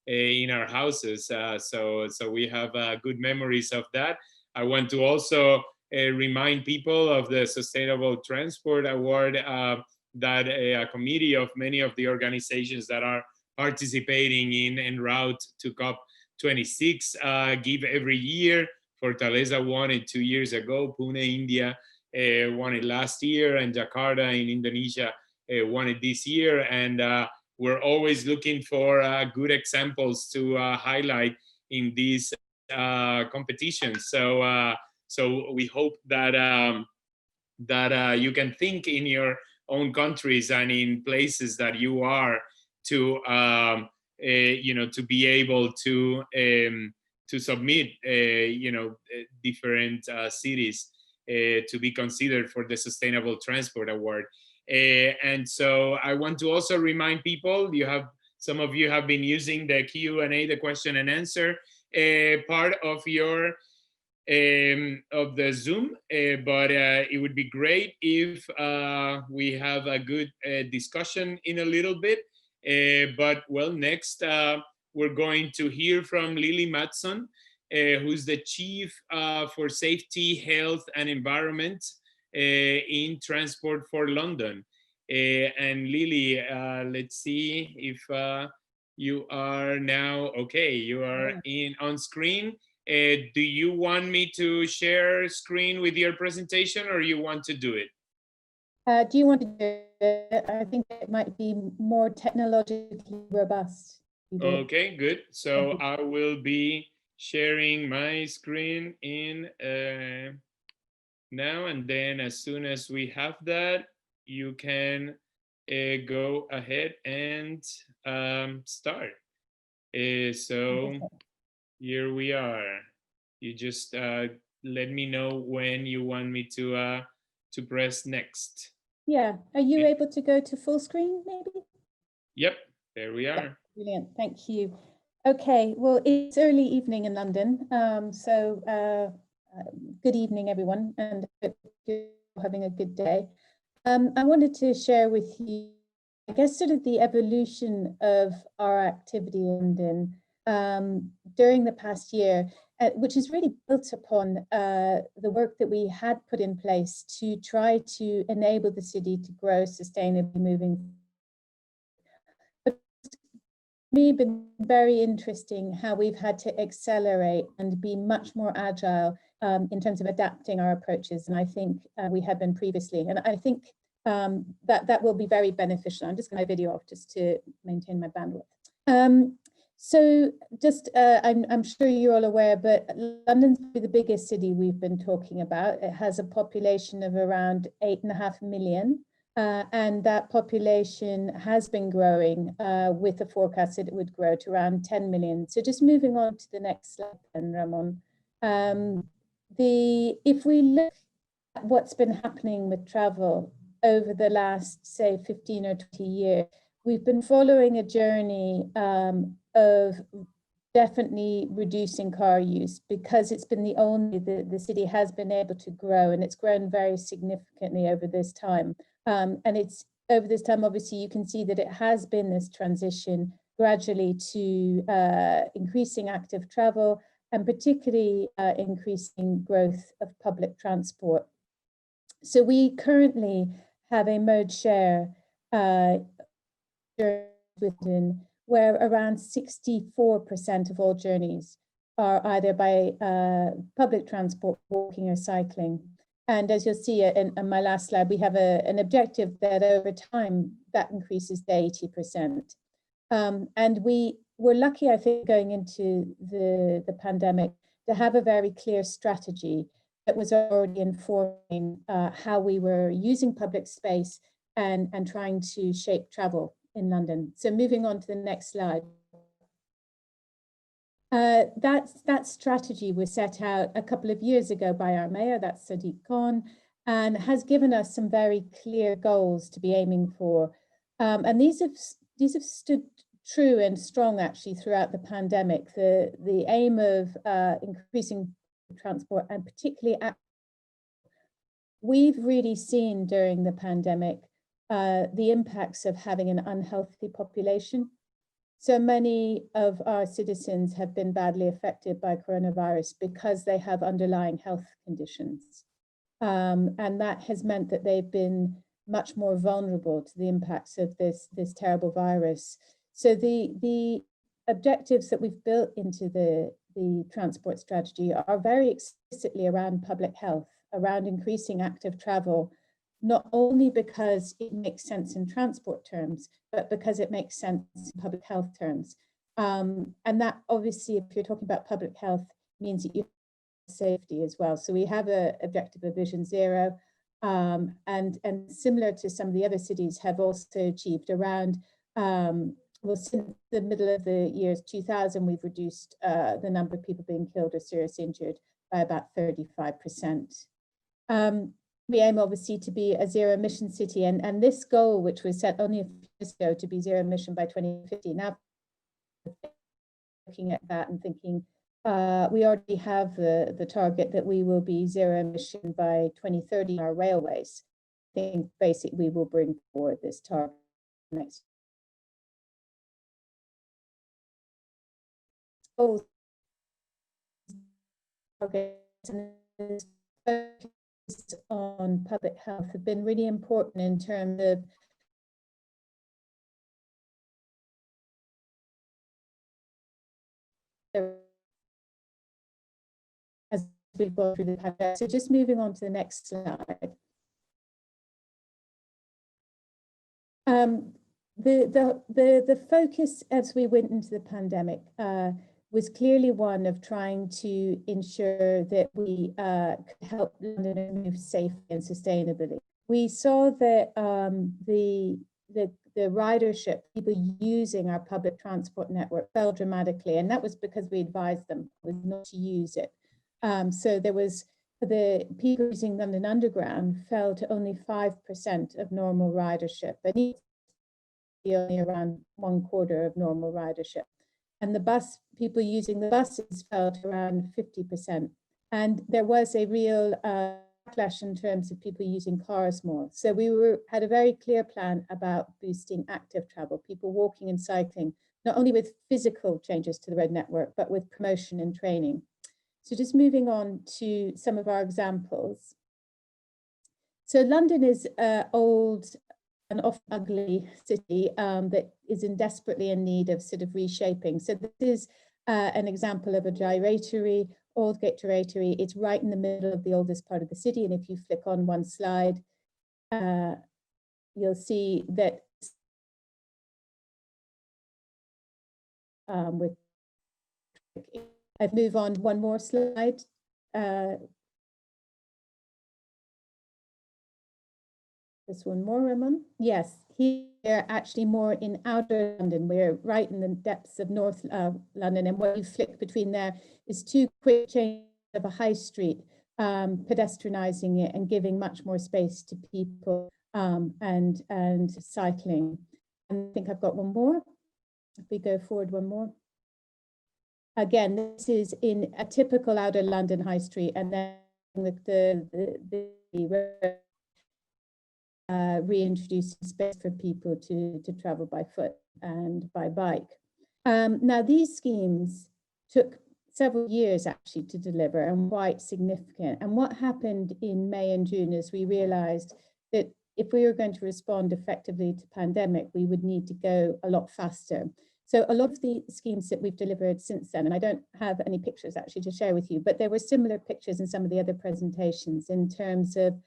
S1: in our houses. So we have good memories of that. I want to also remind people of the Sustainable Transport Award that a committee of many of the organizations that are participating in en route to COP26 give every year. Fortaleza won it 2 years ago, Pune, India won it last year, and Jakarta in Indonesia won it this year. And we're always looking for good examples to highlight in these competitions. So we hope that you can think in your own countries and in places that you are to to be able to submit different cities to be considered for the Sustainable Transport Award. And so I want to also remind people, some of you have been using the Q&A, the question and answer part of your of the Zoom, but it would be great if we have a good discussion in a little bit. But well, next we're going to hear from Lily Matson, who's the Chief for Safety, Health and Environment in Transport for London. And Lily, let's see if you are now, okay, you are on screen. Do you want me to share screen with your presentation, or you want to do it?
S7: Do you want to do it? I think it might be more technologically robust.
S1: Okay, good. So I will be sharing my screen in now, and then as soon as we have that, you can go ahead and start. So here we are. You just let me know when you want me to press next.
S7: Yeah, are you able to go to full screen maybe?
S1: Yep, there we are.
S7: Yeah, brilliant, thank you. Okay, well, it's early evening in London, so good evening everyone, and hope you're having a good day. I wanted to share with you, I guess, sort of the evolution of our activity in London during the past year, which is really built upon the work that we had put in place to try to enable the city to grow sustainably moving forward. But for me, it's been very interesting how we've had to accelerate and be much more agile in terms of adapting our approaches, and I think we had been previously, and I think that will be very beneficial. I'm just going to video off just to maintain my bandwidth. So just, I'm sure you're all aware, but London's the biggest city we've been talking about. It has a population of around 8.5 million, and that population has been growing with the forecast that it would grow to around 10 million. So just moving on to the next slide then, Ramon. If we look at what's been happening with travel over the last, say, 15 or 20 years, we've been following a journey of definitely reducing car use, because it's been the city has been able to grow, and it's grown very significantly over this time. And it's over this time, obviously, you can see that it has been this transition gradually to increasing active travel, and particularly increasing growth of public transport. So we currently have a mode share within where around 64% of all journeys are either by public transport, walking or cycling. And as you'll see in my last slide, we have an objective that over time that increases to 80%. And we were lucky, I think, going into the pandemic to have a very clear strategy that was already informing how we were using public space and trying to shape travel in London. So moving on to the next slide. That strategy was set out a couple of years ago by our mayor, that's Sadiq Khan, and has given us some very clear goals to be aiming for. And these have stood true and strong actually throughout the pandemic. The aim of increasing transport, and particularly we've really seen during the pandemic the impacts of having an unhealthy population. So many of our citizens have been badly affected by coronavirus because they have underlying health conditions. And that has meant that they've been much more vulnerable to the impacts of this terrible virus. So the objectives that we've built into the transport strategy are very explicitly around public health, around increasing active travel, not only because it makes sense in transport terms, but because it makes sense in public health terms. And that obviously, if you're talking about public health, means that you have safety as well. So we have an objective of Vision Zero, and similar to some of the other cities have also achieved around, well, since the middle of the years 2000, we've reduced the number of people being killed or seriously injured by about 35%. We aim obviously to be a zero emission city, and this goal, which was set only a few years ago to be zero emission by 2050, now looking at that and thinking we already have the target that we will be zero emission by 2030 in our railways. I think basically we will bring forward this target next year. On public health have been really important in terms of as we've gone through the pandemic. So just moving on to the next slide. The focus as we went into the pandemic was clearly one of trying to ensure that we could help Londoners move safely and sustainably. We saw that the ridership, people using our public transport network, fell dramatically, and that was because we advised them not to use it. So there was the people using London Underground fell to only 5% of normal ridership, but only around 1/4 of normal ridership. And the bus, people using the buses fell to around 50%. And there was a real backlash in terms of people using cars more. So we had a very clear plan about boosting active travel, people walking and cycling, not only with physical changes to the road network, but with promotion and training. So just moving on to some of our examples. So London is an old and often ugly city that is desperately in need of sort of reshaping. So this is an example of a gyratory, Aldgate gyratory. It's right in the middle of the oldest part of the city. And if you flick on one slide, you'll see that I've moved on one more slide. This one more, Ramon? Yes, here actually more in outer London. We're right in the depths of North London, and what you flick between there is two quick changes of a high street, pedestrianising it and giving much more space to people and cycling. And I think I've got one more. If we go forward one more. Again, this is in a typical outer London high street, and then reintroducing space for people to travel by foot and by bike. Now, these schemes took several years actually to deliver and quite significant. And what happened in May and June is we realized that if we were going to respond effectively to pandemic, we would need to go a lot faster. So a lot of the schemes that we've delivered since then, and I don't have any pictures actually to share with you, but there were similar pictures in some of the other presentations in terms of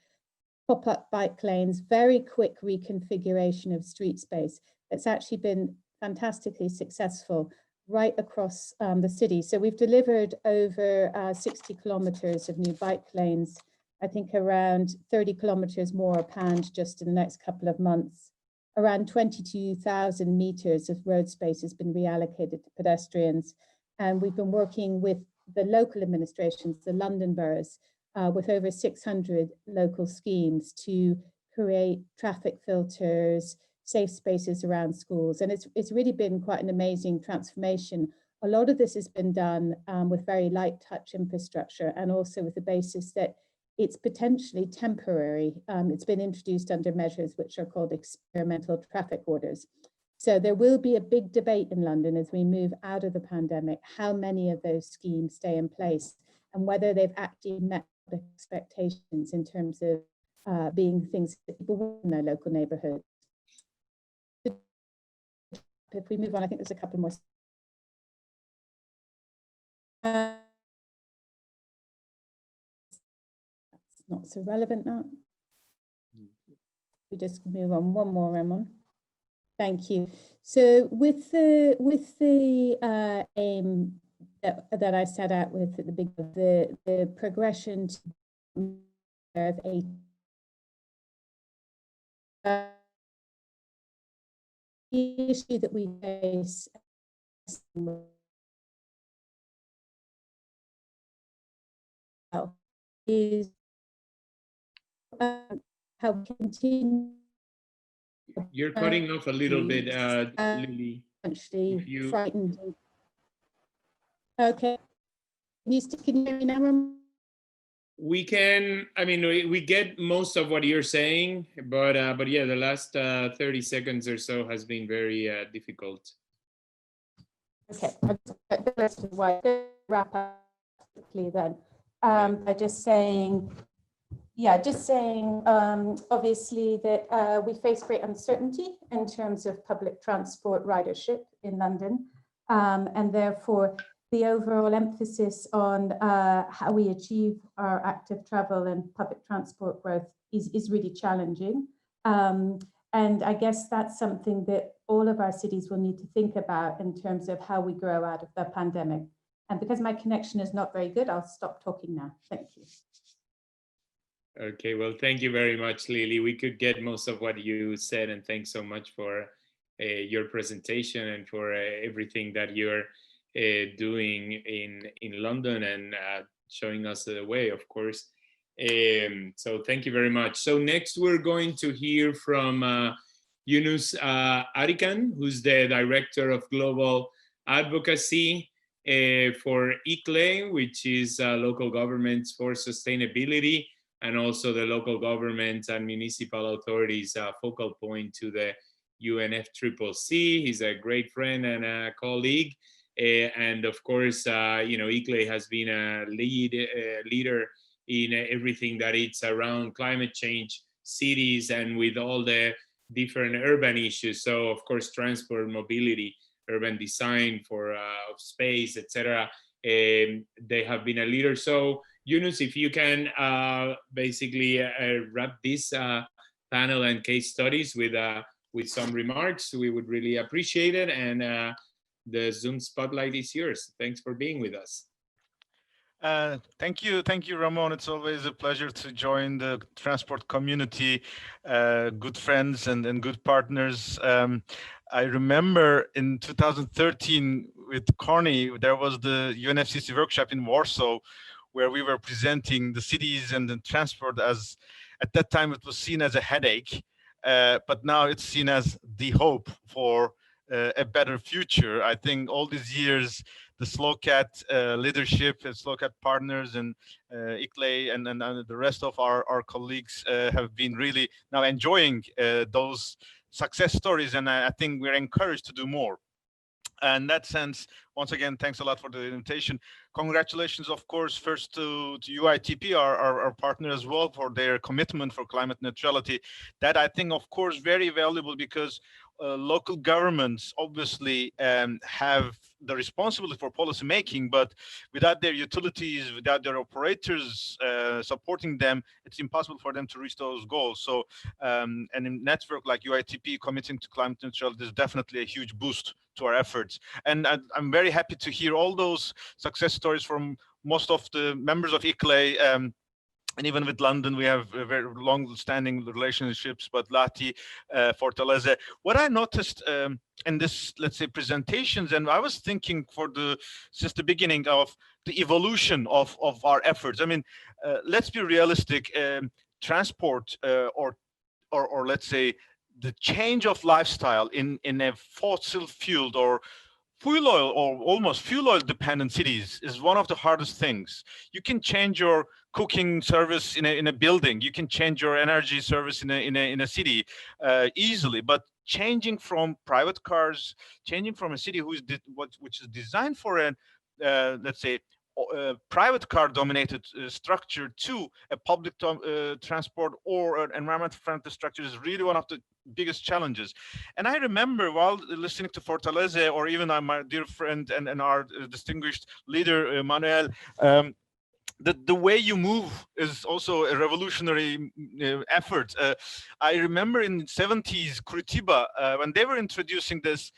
S7: pop-up bike lanes, very quick reconfiguration of street space. That's actually been fantastically successful right across the city. So we've delivered over 60 kilometers of new bike lanes. I think around 30 kilometers more are planned just in the next couple of months. Around 22,000 meters of road space has been reallocated to pedestrians. And we've been working with the local administrations, the London boroughs, with over 600 local schemes to create traffic filters, safe spaces around schools. And it's really been quite an amazing transformation. A lot of this has been done with very light touch infrastructure, and also with the basis that it's potentially temporary. It's been introduced under measures which are called experimental traffic orders. So there will be a big debate in London as we move out of the pandemic, how many of those schemes stay in place and whether they've actually met expectations in terms of being things that people want in their local neighborhood. If we move on, I think there's a couple more. That's not so relevant now. We just move on one more, Ramon. Thank you. So with the aim that I set out with at the beginning, the progression to of the issue that we face is how we continue.
S1: You're cutting off a little bit, Lily.
S7: Actually frightened. Okay. Can you hear me now, Ramon?
S1: We can, I mean, we get most of what you're saying, but yeah, the last 30 seconds or so has been very difficult.
S7: Okay, that's why I wrap up quickly then. By just saying, obviously that we face great uncertainty in terms of public transport ridership in London, and therefore the overall emphasis on how we achieve our active travel and public transport growth is really challenging. And I guess that's something that all of our cities will need to think about in terms of how we grow out of the pandemic. And because my connection is not very good, I'll stop talking now. Thank you.
S1: Okay, well, thank you very much, Lily. We could get most of what you said, and thanks so much for your presentation and for everything that you're doing in London and showing us the way, of course. So thank you very much. So next we're going to hear from Yunus Arikan, who's the Director of Global Advocacy for ICLE, which is Local Governments for Sustainability, and also the local governments and municipal authorities focal point to the UNFCCC. He's a great friend and a colleague. And of course, ICLE has been a leader in everything that it's around climate change, cities, and with all the different urban issues. So of course, transport, mobility, urban design for space, etc. They have been a leader. So Yunus, if you can basically wrap this panel and case studies with some remarks, we would really appreciate it. And the Zoom spotlight is yours. Thanks for being with us.
S8: Thank you, Ramon. It's always a pleasure to join the transport community, good friends and good partners. I remember in 2013 with Connie, there was the UNFCCC workshop in Warsaw, where we were presenting the cities and the transport as, at that time it was seen as a headache, but now it's seen as the hope for a better future. I think all these years, the SLOCAT leadership and SLOCAT partners and ICLE and the rest of our colleagues have been really now enjoying those success stories, and I think we're encouraged to do more. In that sense, once again, thanks a lot for the invitation. Congratulations, of course, first to UITP, our partner as well, for their commitment for climate neutrality. That I think, of course, very valuable, because local governments obviously have the responsibility for policy making, but without their utilities, without their operators supporting them, it's impossible for them to reach those goals. So, and a network like UITP committing to climate neutrality is definitely a huge boost to our efforts. And I'm very happy to hear all those success stories from most of the members of ICLE. And even with London, we have very long-standing relationships, but Lati, Fortaleza. What I noticed in this, let's say, presentations, and I was thinking since the beginning of the evolution of our efforts. I mean, let's be realistic. Transport or let's say the change of lifestyle in a fossil fueled or fuel oil or almost fuel oil dependent cities is one of the hardest things. You can change your cooking service in a building. You can change your energy service in a city easily, but changing from private cars, changing from a city which is designed for a let's say private car dominated structure to a public transport or an environmental friendly structure is really one of the biggest challenges. And I remember while listening to Fortaleza, or even my dear friend and our distinguished leader, Manuel, the way you move is also a revolutionary effort. I remember in the 70s, Curitiba, when they were introducing this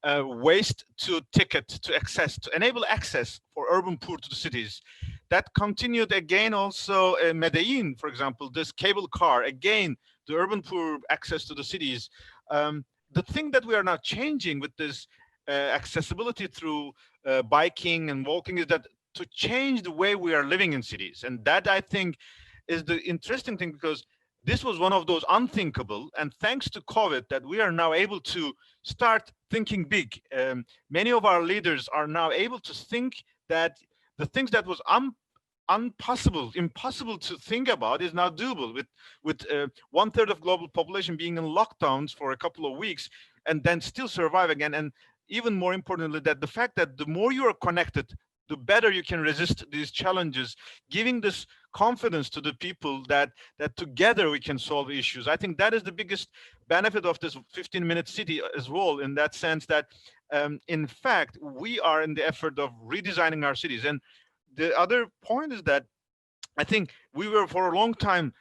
S8: waste to ticket to access, to enable access for urban poor to the cities. That continued again also in Medellin, for example, this cable car, again, the urban poor access to the cities. The thing that we are now changing with this accessibility through biking and walking is that to change the way we are living in cities. And that I think is the interesting thing, because this was one of those unthinkable, and thanks to COVID that we are now able to start thinking big. Many of our leaders are now able to think that the things that was impossible to think about is now doable, with 1/3 of global population being in lockdowns for a couple of weeks and then still survive again. And even more importantly, that the fact that the more you are connected, the better you can resist these challenges, giving this confidence to the people that together we can solve issues. I think that is the biggest benefit of this 15-minute city as well, in that sense that in fact we are in the effort of redesigning our cities. And the other point is that I think we were for a long time,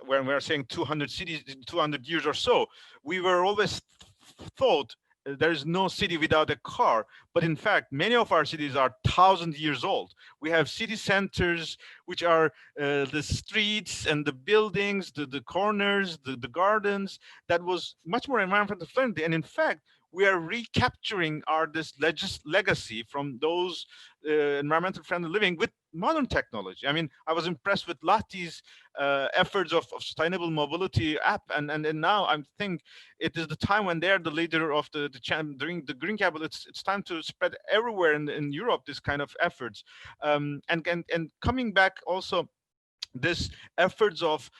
S8: when we are saying 200 cities, 200 years or so, we were always thought there is no city without a car. But in fact, many of our cities are 1,000 years old. We have city centers, which are the streets and the buildings, the corners, the gardens, that was much more environmentally friendly. And in fact, we are recapturing this legacy from those environmental friendly living with modern technology. I mean, I was impressed with Lati's efforts of sustainable mobility app, and now I think it is the time when they're the leader of during the Green Capital. It's time to spread everywhere in Europe this kind of efforts, and coming back also this efforts of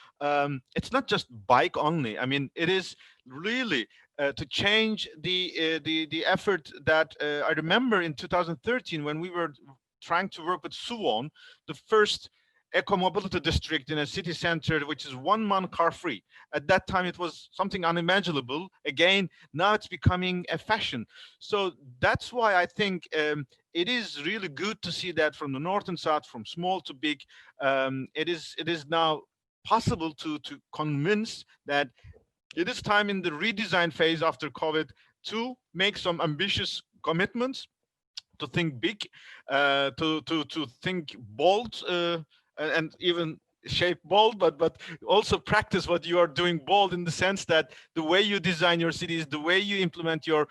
S8: it's not just bike only. I mean, it is really to change the effort that I remember in 2013 when we were trying to work with Suwon, the first eco-mobility district in a city center, which is 1 month car free. At that time, it was something unimaginable. Again, now it's becoming a fashion. So that's why I think it is really good to see that from the north and south, from small to big, it is now possible to convince that it is time in the redesign phase after COVID to make some ambitious commitments, to think big, to think bold, and even shape bold, but also practice what you are doing bold, in the sense that the way you design your cities, the way you implement your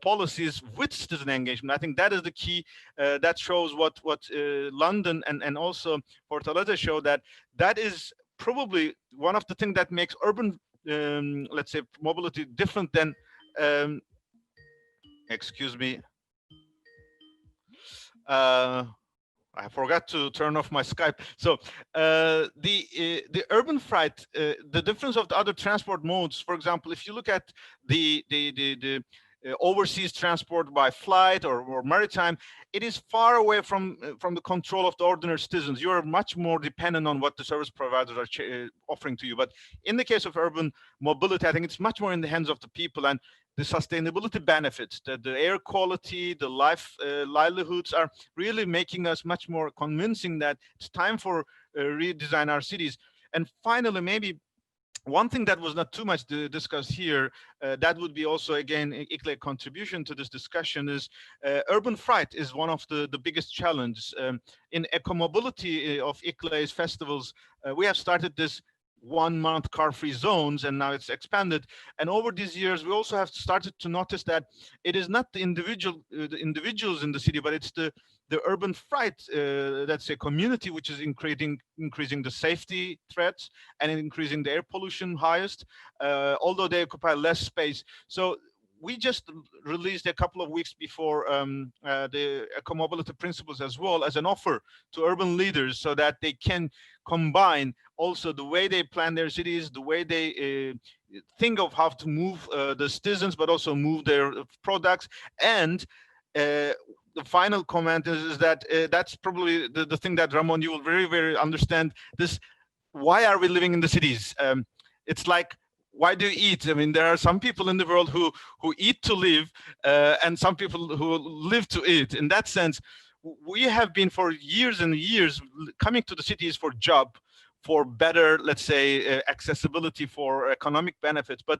S8: policies with citizen engagement. I think that is the key. That shows what London and also Fortaleza show, that is probably one of the things that makes urban, let's say, mobility different than, excuse me, I forgot to turn off my Skype. So the urban freight, the difference of the other transport modes, for example, if you look at the overseas transport by flight or maritime, it is far away from the control of the ordinary citizens. You are much more dependent on what the service providers are offering to you. But in the case of urban mobility, I think it's much more in the hands of the people, and the sustainability benefits, the air quality, the livelihoods are really making us much more convincing that it's time for redesign our cities. And finally, maybe one thing that was not too much discussed here, that would be also, again, ICLE contribution to this discussion, is urban freight is one of the biggest challenges. In eco-mobility of ICLE's festivals, we have started this 1 month car-free zones, and now it's expanded. And over these years, we also have started to notice that it is not the individuals in the city, but it's the urban freight, that's a community, which is increasing the safety threats and increasing the air pollution highest, although they occupy less space. So we just released a couple of weeks before the eco-mobility principles as well as an offer to urban leaders, so that they can combine also the way they plan their cities, the way they think of how to move the citizens, but also move their products. And the final comment is that that's probably the thing that, Ramon, you will very, very understand this. Why are we living in the cities? It's like, why do you eat? I mean, there are some people in the world who eat to live, and some people who live to eat. In that sense, we have been for years and years coming to the cities for job, for better, let's say, accessibility, for economic benefits. But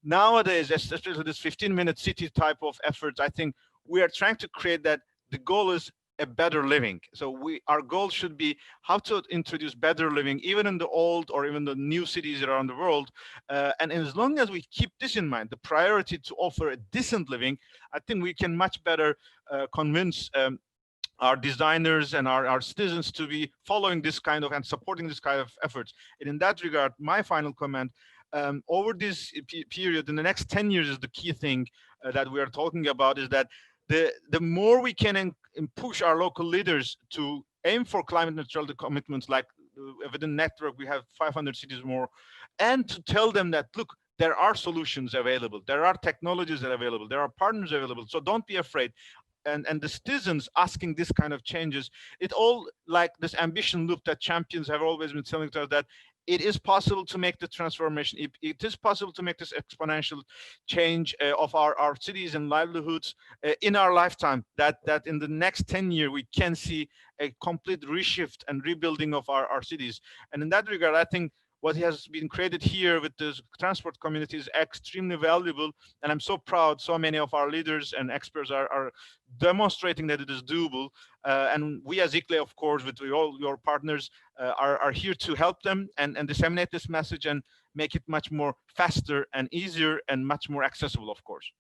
S8: nowadays, especially this 15-minute city type of efforts, I think we are trying to create that the goal is a better living. So our goal should be how to introduce better living, even in the old or even the new cities around the world. And as long as we keep this in mind, the priority to offer a decent living, I think we can much better convince our designers and our citizens to be following this kind of and supporting this kind of efforts. And in that regard, my final comment, over this period, in the next 10 years is the key thing that we are talking about, is that the more we can push our local leaders to aim for climate neutrality commitments, like within network, we have 500 cities more, and to tell them that, look, there are solutions available, there are technologies that are available, there are partners available, so don't be afraid. And the citizens asking this kind of changes, it all like this ambition loop that champions have always been telling us, that it is possible to make the transformation. It is possible to make this exponential change of our cities and livelihoods in our lifetime, that in the next 10 years, we can see a complete reshift and rebuilding of our cities. And in that regard, I think what has been created here with the transport community is extremely valuable. And I'm so proud so many of our leaders and experts are demonstrating that it is doable. And we as ICLE, of course, with all your partners, are here to help them and disseminate this message and make it much more faster and easier and much more accessible, of course.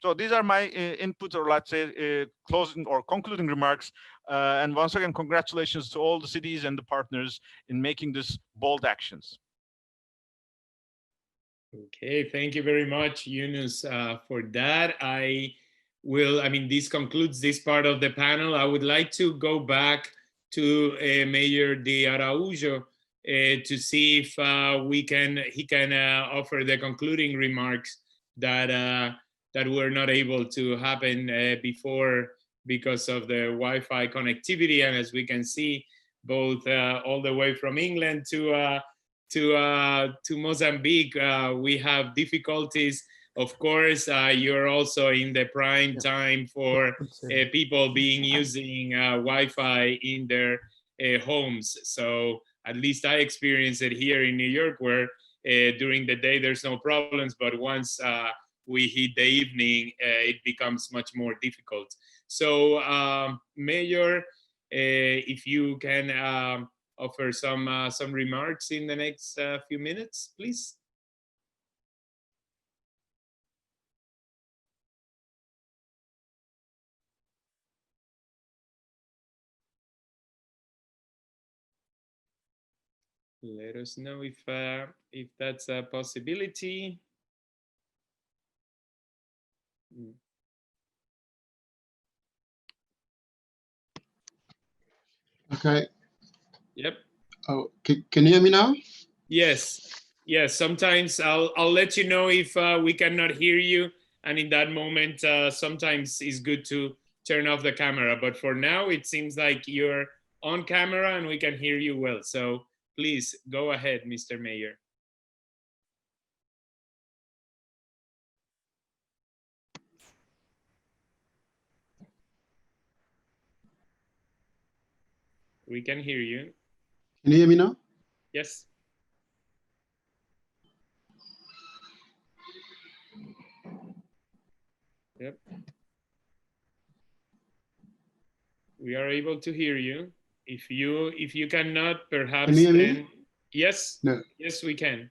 S8: So these are my input, or let's say closing or concluding remarks. And once again, congratulations to all the cities and the partners in making this bold actions.
S1: Okay, thank you very much, Yunus, for that. This concludes this part of the panel. I would like to go back to Mayor de Araujo to see if he can offer the concluding remarks that were not able to happen before because of the Wi-Fi connectivity. And as we can see, both all the way from England to Mozambique, we have difficulties. Of course, you're also in the prime time for people using Wi-Fi in their homes. So at least I experience it here in New York, where during the day there's no problems, but once we hit the evening, it becomes much more difficult. So Mayor, if you can offer some remarks in the next few minutes, please. Let us know if that's a possibility.
S4: Okay.
S1: Yep.
S4: Oh, can you hear me now?
S1: Yes. Yes. Sometimes I'll let you know if we cannot hear you, and in that moment, sometimes it's good to turn off the camera. But for now, it seems like you're on camera and we can hear you well. So please go ahead, Mr. Mayor. We can hear you.
S4: Can you hear me now?
S1: Yes. Yep. We are able to hear you. If you cannot, perhaps
S4: can you hear
S1: then
S4: me?
S1: Yes.
S4: No.
S1: Yes, we can.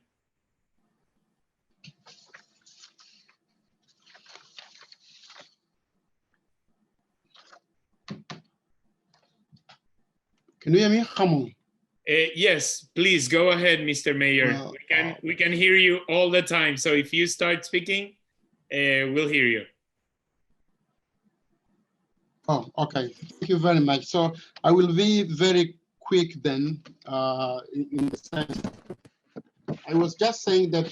S4: Can you hear me? Come on.
S1: Yes, please go ahead, Mr. Mayor.
S4: Well,
S1: we can hear you all the time. So if you start speaking, we'll hear you.
S4: Oh, okay. Thank you very much. So I will be very quick then. In the sense, I was just saying that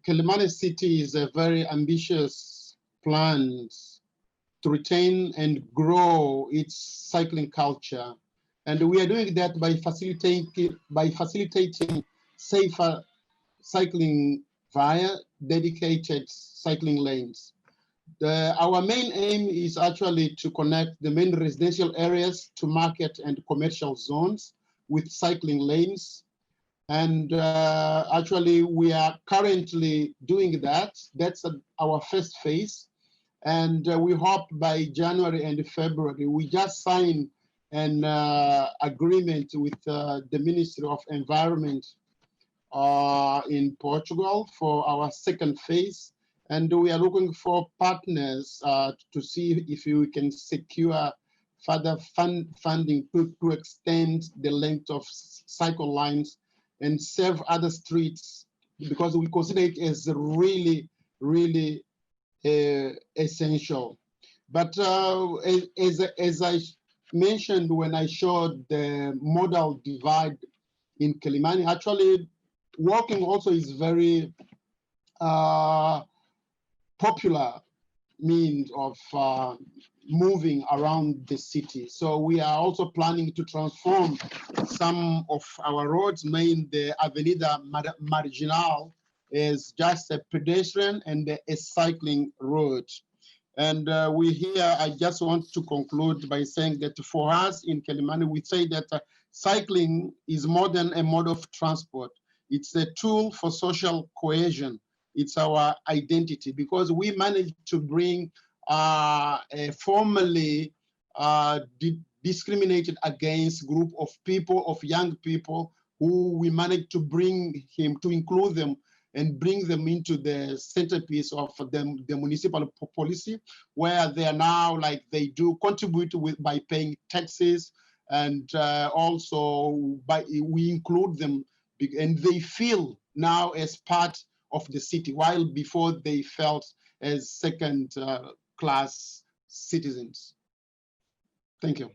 S4: Kilimani City is a very ambitious plan to retain and grow its cycling culture. And we are doing that by facilitating safer cycling via dedicated cycling lanes. Our main aim is actually to connect the main residential areas to market and commercial zones with cycling lanes. And actually, we are currently doing that. That's our first phase. And we hope by January and February, we just signed an agreement with the Ministry of Environment in Portugal for our second phase. And we are looking for partners to see if we can secure further funding to extend the length of cycle lines and serve other streets, because we consider it as really, really essential. But as I mentioned when I showed the modal divide in Kilimani, actually walking also is very popular means of moving around the city. So we are also planning to transform some of our roads, mainly the Avenida Marginal, as just a pedestrian and a cycling road. And I just want to conclude by saying that for us in Kilimani, we say that cycling is more than a mode of transport. It's a tool for social cohesion. It's our identity, because we managed to bring a formerly discriminated against group of people, of young people, who we managed to bring him, to include them and bring them into the centerpiece of the municipal policy, where they are now, like, they do contribute by paying taxes, and also we include them, and they feel now as part of the city, while before they felt as second class citizens. Thank you.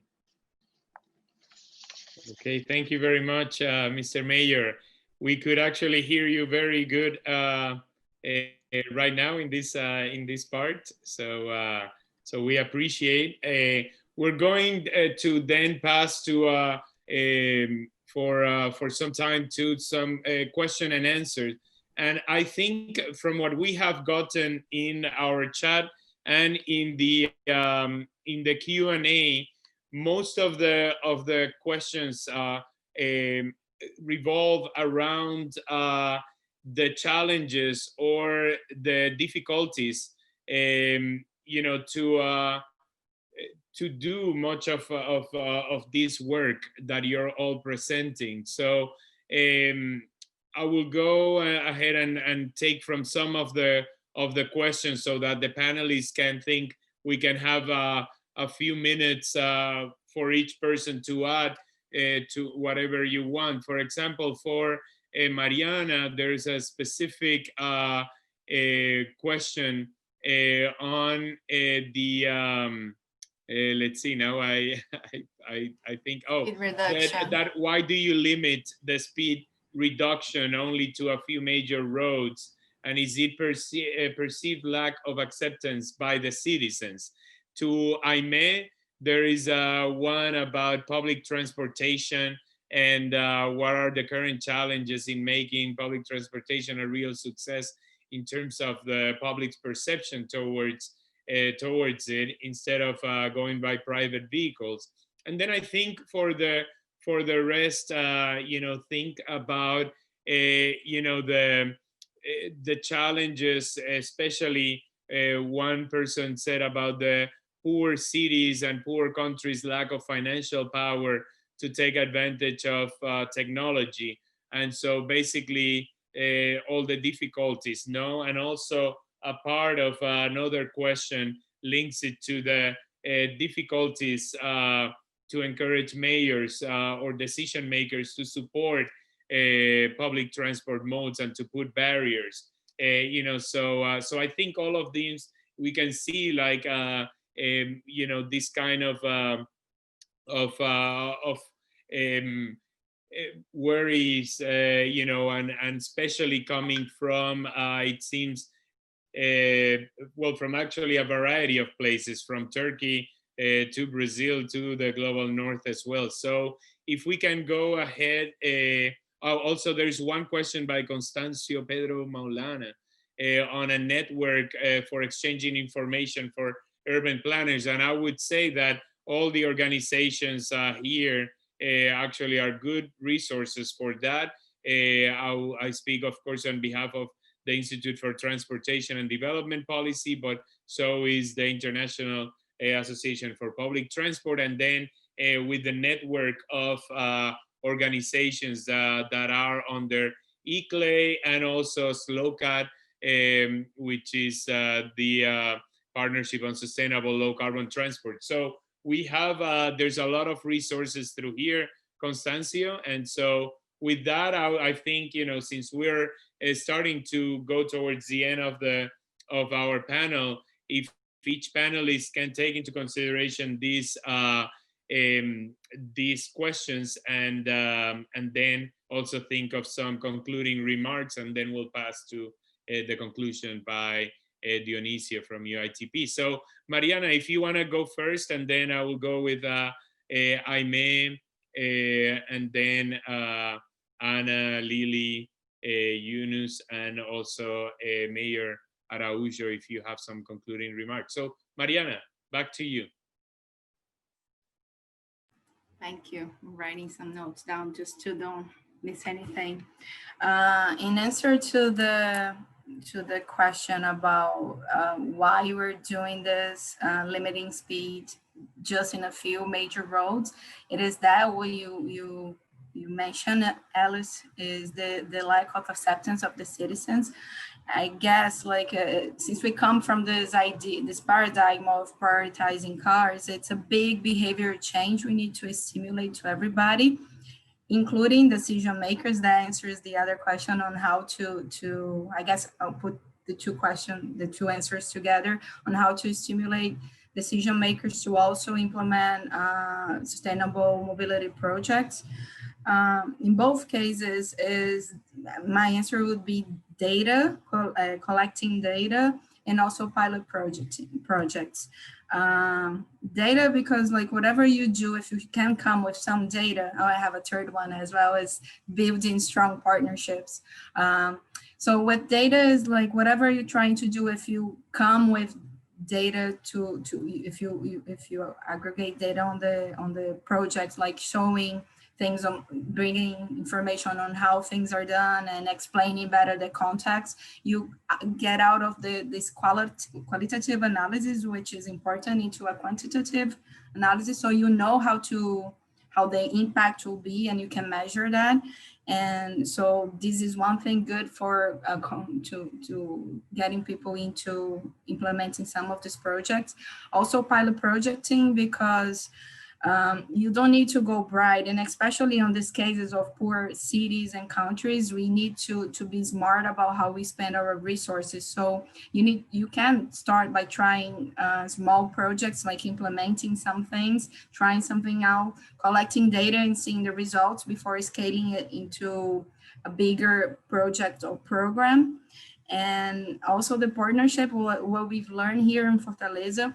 S1: Okay, thank you very much, Mr. Mayor. We could actually hear you very good right now in this part. So so we appreciate. We're going to then pass to for some time to some question and answers. And I think from what we have gotten in our chat and in the Q&A, most of the questions revolve around the challenges or the difficulties, you know, to do much of this work that you're all presenting. So I will go ahead and take from some of the questions so that the panelists can think. We can have a few minutes for each person to add to whatever you want. For example, for Mariana, there's a specific question on the let's see now. I think that why do you limit the speed reduction only to a few major roads, and is it perceived lack of acceptance by the citizens? To Aimé, there is one about public transportation and what are the current challenges in making public transportation a real success in terms of the public's perception towards it, instead of going by private vehicles. And then I think for the rest, you know, think about you know, the challenges, especially one person said about the poor cities and poor countries' lack of financial power to take advantage of technology. And so basically all the difficulties, no? And also a part of another question links it to the difficulties to encourage mayors or decision makers to support public transport modes and to put barriers. You know, so so I think all of these we can see, like you know, this kind of worries, you know, and especially coming from it seems well, from actually a variety of places, from Turkey to Brazil to the global north as well. So if we can go ahead, also there's one question by Constancio Pedro Maulana on a network for exchanging information for urban planners. And I would say that all the organizations here actually are good resources for that. I speak, of course, on behalf of the Institute for Transportation and Development Policy, but so is the International Association for Public Transport, and then with the network of organizations that are under ICLE and also SLOCAT, which is the Partnership on Sustainable Low Carbon Transport. So we have, there's a lot of resources through here, Constancio. And so with that, I think, you know, since we're starting to go towards the end of our panel, if each panelist can take into consideration these questions and then also think of some concluding remarks, and then we'll pass to the conclusion by Dionisio from UITP. So Mariana, if you want to go first, and then I will go with Aimee, and then Anna, Lily, Yunus, and also Mayor Araujo, if you have some concluding remarks. So Mariana, back to you.
S6: Thank you. I'm writing some notes down just to don't miss anything. In answer to the question about why we're doing this, limiting speed just in a few major roads, it is that what you mentioned, Alice, is the lack of acceptance of the citizens. I guess, like, since we come from this paradigm of prioritizing cars, it's a big behavior change we need to stimulate to everybody, including decision makers. That answers the other question on how to I guess I'll put the two answers together on how to stimulate decision makers to also implement sustainable mobility projects. In both cases, my answer would be data, collecting data, and also pilot projects. Data, because like whatever you do, if you can come with some data, I have a third one as well, as building strong partnerships. So with data is like whatever you're trying to do, if you come with data if you aggregate data on the projects, like showing things, on bringing information on how things are done and explaining better the context, you get out of this qualitative analysis, which is important, into a quantitative analysis, so you know how the impact will be and you can measure that. And so this is one thing good for to getting people into implementing some of these projects. Also pilot projecting, because you don't need to go bright, and especially on these cases of poor cities and countries, we need to be smart about how we spend our resources. So you can start by trying small projects, like implementing some things, trying something out, collecting data and seeing the results before scaling it into a bigger project or program. And also the partnership, what we've learned here in Fortaleza,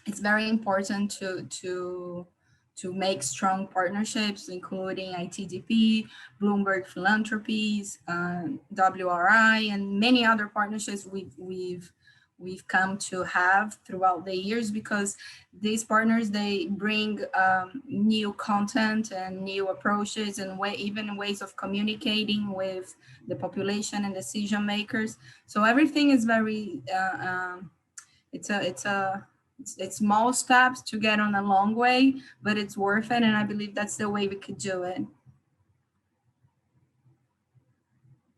S6: it's very important to make strong partnerships, including ITDP, Bloomberg Philanthropies, WRI, and many other partnerships we've come to have throughout the years, because these partners, they bring new content and new approaches and even ways of communicating with the population and decision makers. So everything is very it's small steps to get on a long way, but it's worth it, and I believe that's the way we could do it.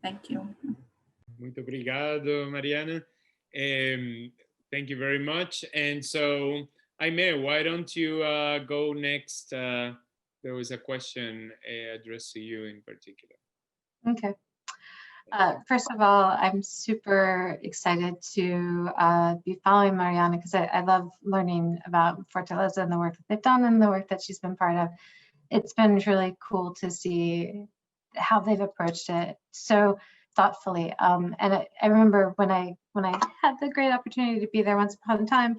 S6: Thank you.
S1: Muito obrigado, Mariana. Thank you very much. And so, Aimee, why don't you go next? There was a question addressed to you in particular.
S3: Okay. First of all, I'm super excited to be following Mariana, because I love learning about Fortaleza and the work that they've done and the work that she's been part of. It's been really cool to see how they've approached it so thoughtfully. And I remember when I had the great opportunity to be there once upon a time,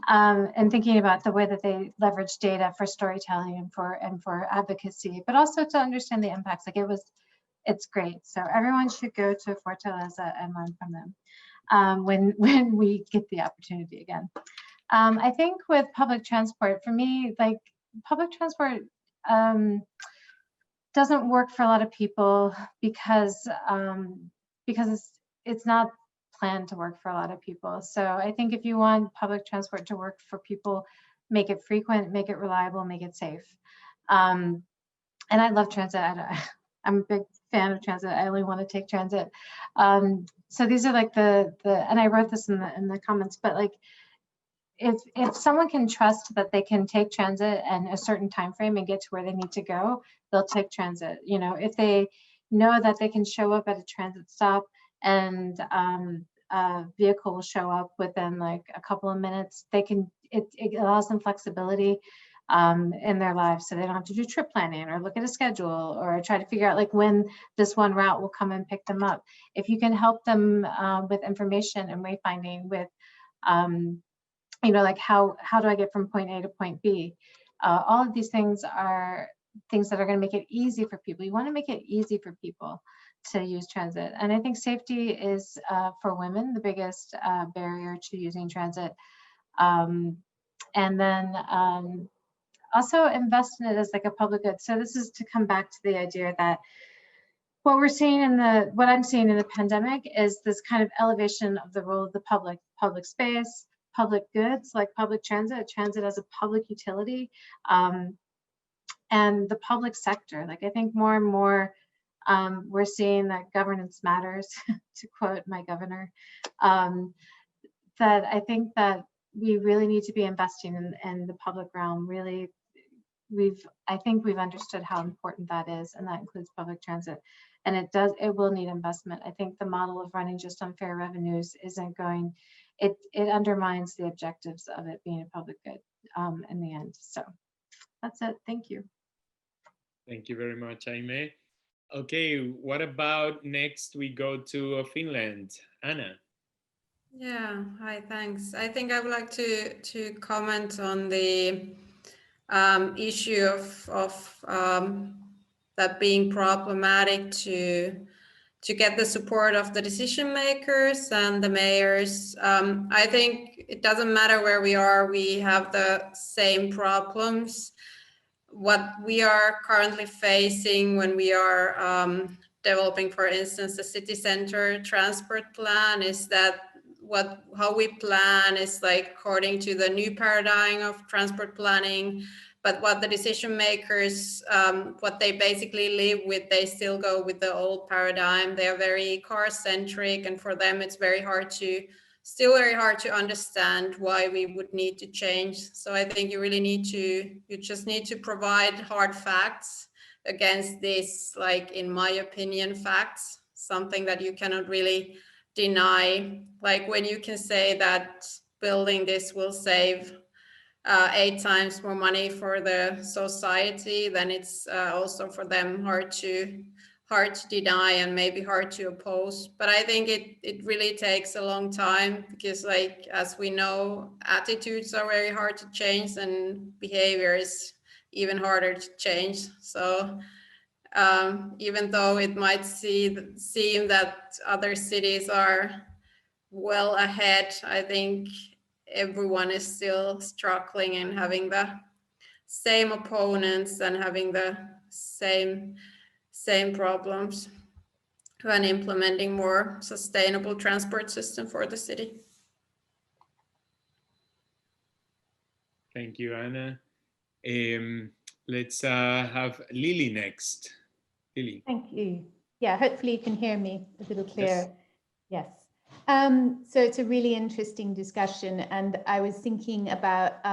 S3: and thinking about the way that they leverage data for storytelling and for advocacy, but also to understand the impacts. Like it's great. So everyone should go to Fortaleza and learn from them when we get the opportunity again. I think with public transport, for me, like public transport doesn't work for a lot of people because it's not planned to work for a lot of people. So I think if you want public transport to work for people, make it frequent, make it reliable, make it safe. And I love transit. I'm a big fan of transit. I only want to take transit. So these are like the and I wrote this in the comments, but like if someone can trust that they can take transit and a certain time frame and get to where they need to go, they'll take transit. You know, if they know that they can show up at a transit stop and a vehicle will show up within like a couple of minutes, they can, it allows them flexibility in their lives, so they don't have to do trip planning or look at a schedule or try to figure out like when this one route will come and pick them up. If you can help them with information and wayfinding, with you know, like how do I get from point A to point B? All of these things are things that are going to make it easy for people. You want to make it easy for people to use transit. And I think safety is, for women, the biggest barrier to using transit. And then also invest in it as like a public good. So this is to come back to the idea that what we're seeing in what I'm seeing in the pandemic is this kind of elevation of the role of the public space, public goods like public transit as a public utility, and the public sector. Like I think more and more we're seeing that governance matters, to quote my governor, that I think that we really need to be investing in the public realm. Really, I think we've understood how important that is, and that includes public transit. And it will need investment. I think the model of running just on fair revenues isn't going, it undermines the objectives of it being a public good in the end. So that's it. Thank you.
S1: Thank you very much, Jaime. Okay, what about next we go to Finland? Anna.
S5: Yeah, hi, thanks. I think I would like to comment on the issue of that being problematic to get the support of the decision makers and the mayors. I think it doesn't matter where we are, we have the same problems. What we are currently facing when we are developing, for instance, the city center transport plan is that how we plan is like according to the new paradigm of transport planning, but what the decision makers, what they basically live with, they still go with the old paradigm. They are very car centric, and for them it's still very hard to understand why we would need to change. So I think you just need to provide hard facts against this, like in my opinion, facts, something that you cannot really deny. Like when you can say that building this will save 8 times more money for the society, then it's also for them hard to deny and maybe hard to oppose. But I think it really takes a long time because, like, as we know, attitudes are very hard to change and behavior is even harder to change. So even though it might seem that other cities are well ahead, I think everyone is still struggling and having the same opponents and having the same problems when implementing more sustainable transport system for the city.
S1: Thank you, Anna. Let's have Lily next. Lily.
S7: Thank you. Yeah, hopefully you can hear me a little clearer. Yes. So it's a really interesting discussion, and I was thinking about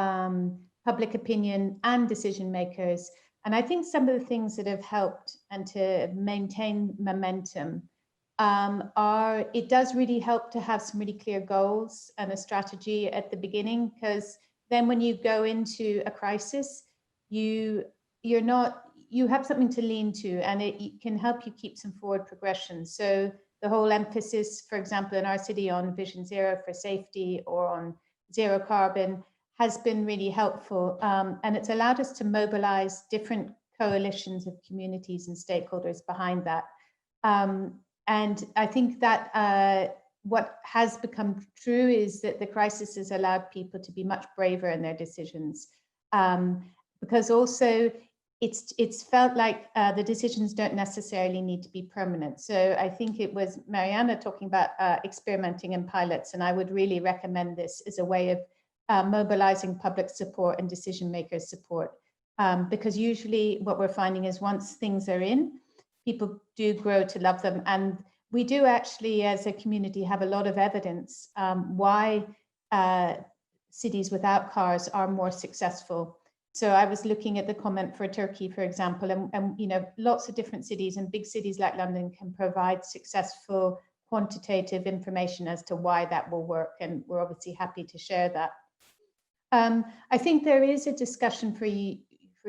S7: public opinion and decision makers, and I think some of the things that have helped and to maintain momentum it does really help to have some really clear goals and a strategy at the beginning, because then when you go into a crisis, you have something to lean to, and it can help you keep some forward progression. So the whole emphasis, for example, in our city on Vision Zero for safety or on zero carbon has been really helpful. And it's allowed us to mobilize different coalitions of communities and stakeholders behind that. And I think that what has become true is that the crisis has allowed people to be much braver in their decisions, because also it's felt like the decisions don't necessarily need to be permanent. So I think it was Mariana talking about experimenting in pilots, and I would really recommend this as a way of mobilizing public support and decision makers support, because usually what we're finding is once things are in, people do grow to love them. And we do actually, as a community, have a lot of evidence why cities without cars are more successful. So I was looking at the comment for Turkey, for example, and you know, lots of different cities and big cities like London can provide successful quantitative information as to why that will work, and we're obviously happy to share that. I think there is a discussion for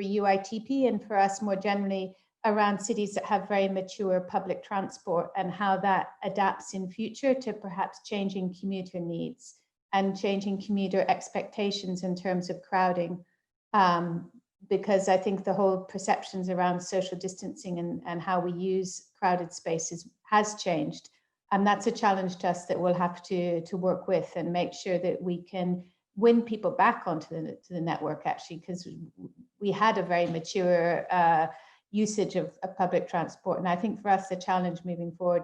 S7: UITP and for us more generally around cities that have very mature public transport and how that adapts in future to perhaps changing commuter needs and changing commuter expectations in terms of crowding. Because I think the whole perceptions around social distancing and how we use crowded spaces has changed. And that's a challenge to us that we'll have to work with and make sure that we can win people back onto the network, actually, because we had a very mature usage of public transport. And I think for us, the challenge moving forward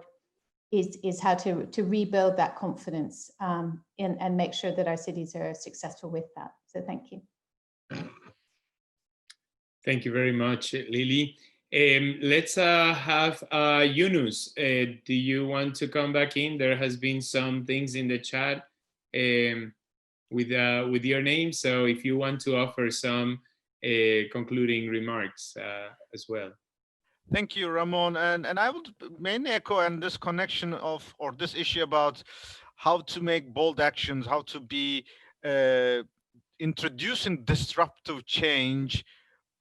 S7: is how to rebuild that confidence and make sure that our cities are successful with that. So thank you.
S1: Thank you very much, Lily. Let's have Yunus. Do you want to come back in? There has been some things in the chat with your name. So if you want to offer some concluding remarks as well.
S8: Thank you, Ramon. And I would mainly echo on this connection of, or this issue about how to make bold actions, how to be introducing disruptive change,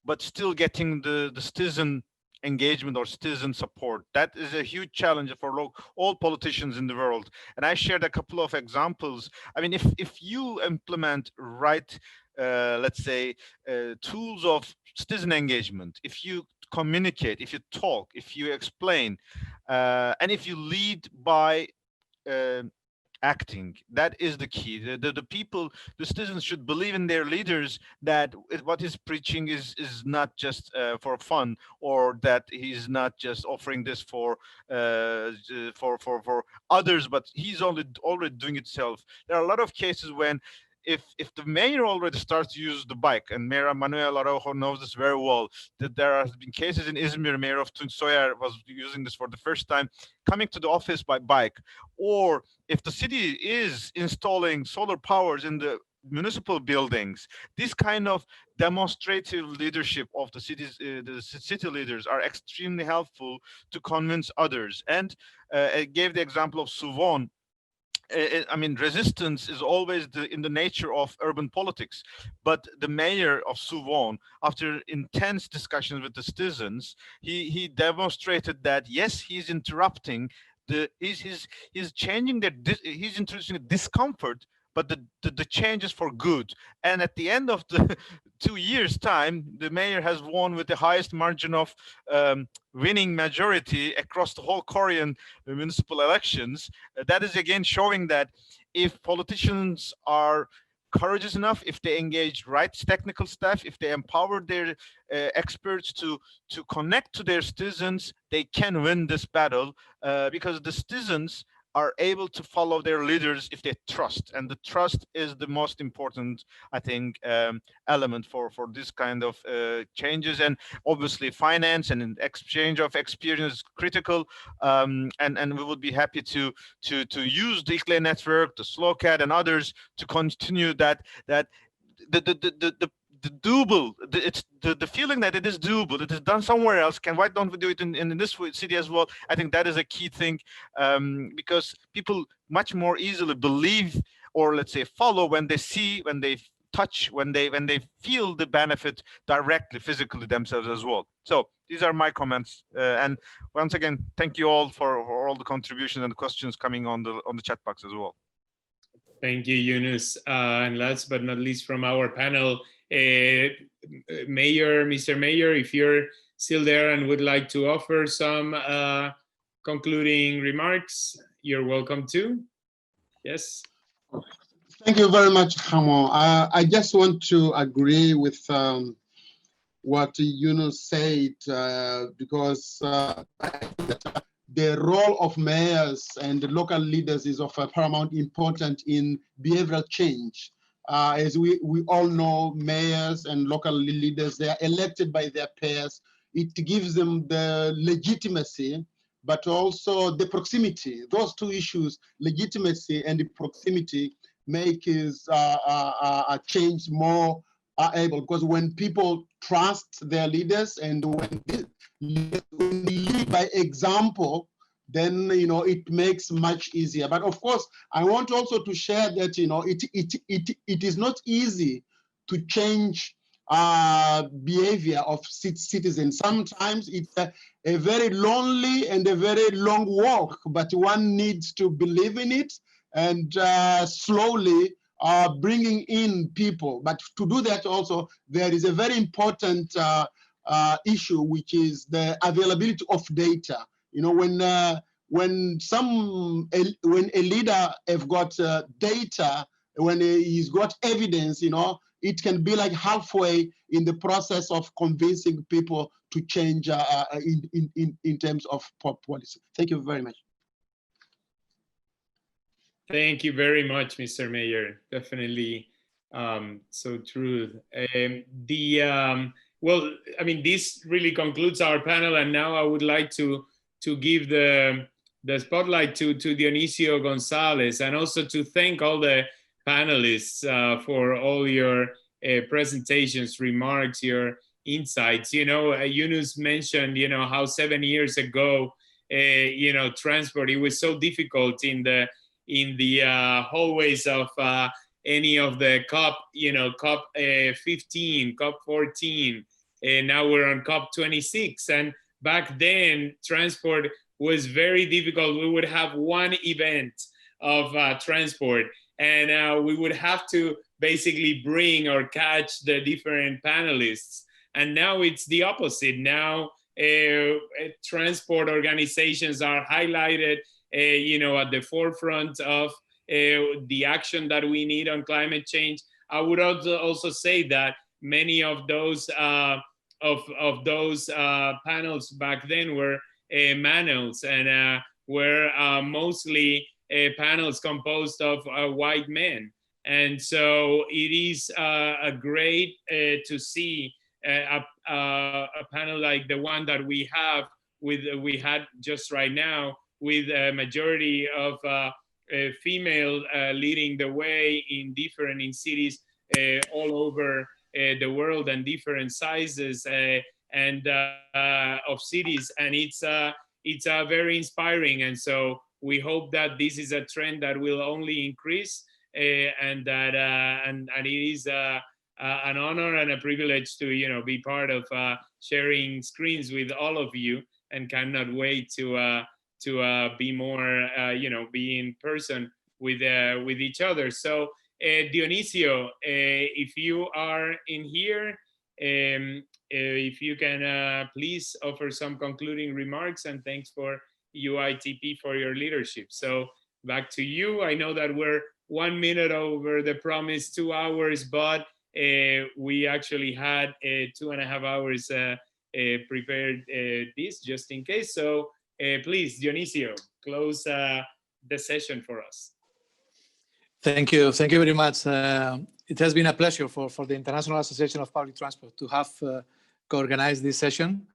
S8: but still getting the citizen engagement or citizen support. That is a huge challenge for all politicians in the world. And I shared a couple of examples. I mean, if you implement right, let's say, tools of citizen engagement, if you communicate, if you talk, if you explain, and if you lead by acting, that is the key. The people, the citizens should believe in their leaders that what he's preaching is not just for fun, or that he's not just offering this for others, but he's already doing it himself. There are a lot of cases when if the mayor already starts to use the bike, and Mayor Manuel Araujo knows this very well, that there has been cases in Izmir, Mayor of Tunçoyar was using this for the first time, coming to the office by bike, or if the city is installing solar powers in the municipal buildings, this kind of demonstrative leadership of the cities, the city leaders are extremely helpful to convince others. And I gave the example of Suwon. I mean, resistance is always in the nature of urban politics. But the mayor of Suwon, after intense discussions with the citizens, he demonstrated that yes, he's interrupting he's changing he's introducing a discomfort, but the change is for good. And at the end of the 2 years' time, the mayor has won with the highest margin of winning majority across the whole Korean municipal elections. That is again showing that if politicians are courageous enough, if they engage right technical staff, if they empower their experts to connect to their citizens, they can win this battle because the citizens are able to follow their leaders if they trust, and the trust is the most important, I think, element for this kind of changes. And obviously, finance and exchange of experience is critical. And we would be happy to use the ICLE network, the SlowCat, and others to continue the doable, it's the feeling that it is doable, it is done somewhere else. Why don't we do it in this city as well? I think that is a key thing, because people much more easily believe, or let's say follow, when they see, when they touch, when they feel the benefit directly, physically themselves as well. So these are my comments. And once again, thank you all for all the contributions and the questions coming on the chat box as well.
S1: Thank you, Yunus. And last but not least from our panel, Mr. Mayor, if you're still there and would like to offer some concluding remarks, you're welcome to. Yes.
S4: Thank you very much, Hamo. I just want to agree with what Yunus said, because the role of mayors and local leaders is of paramount importance in behavioral change. As we all know, mayors and local leaders, they are elected by their peers. It gives them the legitimacy, but also the proximity. Those two issues, legitimacy and the proximity, make his change more able. Because when people trust their leaders and when they lead by example, then it makes much easier. But of course, I want also to share that it is not easy to change behavior of citizens. Sometimes it's a very lonely and a very long walk, but one needs to believe in it and slowly bringing in people. But to do that also, there is a very important issue, which is the availability of data. When a leader have got data, when he's got evidence, it can be like halfway in the process of convincing people to change in terms of policy. Thank you very much.
S1: Thank you very much, Mr. Mayor. Definitely so true. Well, I mean, this really concludes our panel, and now I would like to give the spotlight to Dionisio Gonzalez, and also to thank all the panelists for all your presentations, remarks, your insights. Yunus mentioned, how 7 years ago, transport, it was so difficult in the hallways of any of the COP, COP 15, COP 14, and now we're on COP 26. And back then, transport was very difficult. We would have one event of transport, and we would have to basically bring or catch the different panelists. And now it's the opposite. Now transport organizations are highlighted, at the forefront of the action that we need on climate change. I would also say that many of those panels back then were manuals, and were mostly panels composed of white men. And so it is great to see a panel like the one that we had just right now, with a majority of female leading the way in cities all over the world, and different sizes and of cities, and it's very inspiring. And so we hope that this is a trend that will only increase, and that and it is an honor and a privilege to be part of sharing screens with all of you, and cannot wait to be more, be in person with each other. So Dionisio, if you are in here, if you can please offer some concluding remarks, and thanks for UITP for your leadership. So back to you. I know that we're 1 minute over the promised 2 hours, but we actually had 2.5 hours prepared this just in case. So please, Dionisio, close the session for us.
S9: Thank you very much. It has been a pleasure for the International Association of Public Transport to have co-organized this session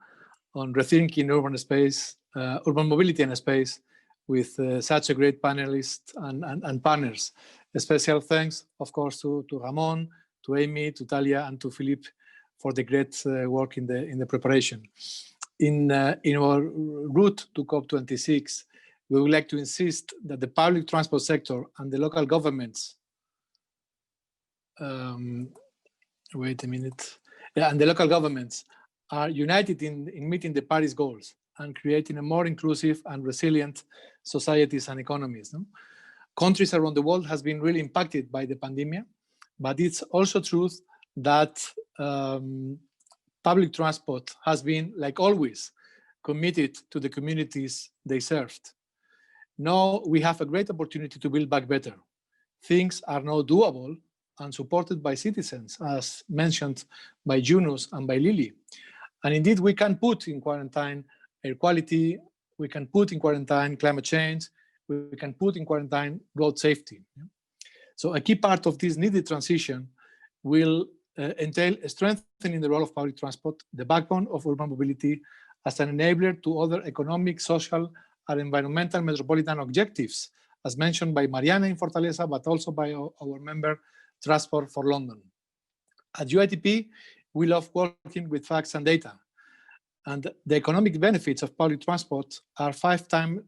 S9: on rethinking urban space, urban mobility and space, with such a great panelist and partners. A special thanks, of course, to Ramon, to Amy, to Talia, and to Philippe for the great work in the preparation. In our route to COP26, we would like to insist that the public transport sector and the local governments, and the local governments are united in meeting the Paris goals and creating a more inclusive and resilient societies and economies. No? Countries around the world has been really impacted by the pandemic, but it's also true that public transport has been, like always, committed to the communities they served. Now we have a great opportunity to build back better. Things are now doable and supported by citizens, as mentioned by Yunus and by Lily. And indeed, we can put in quarantine air quality, we can put in quarantine climate change, we can put in quarantine road safety. So a key part of this needed transition will entail strengthening the role of public transport, the backbone of urban mobility, as an enabler to other economic, social, and environmental metropolitan objectives, as mentioned by Mariana in Fortaleza, but also by our member Transport for London. At UITP, we love working with facts and data, and the economic benefits of public transport are five times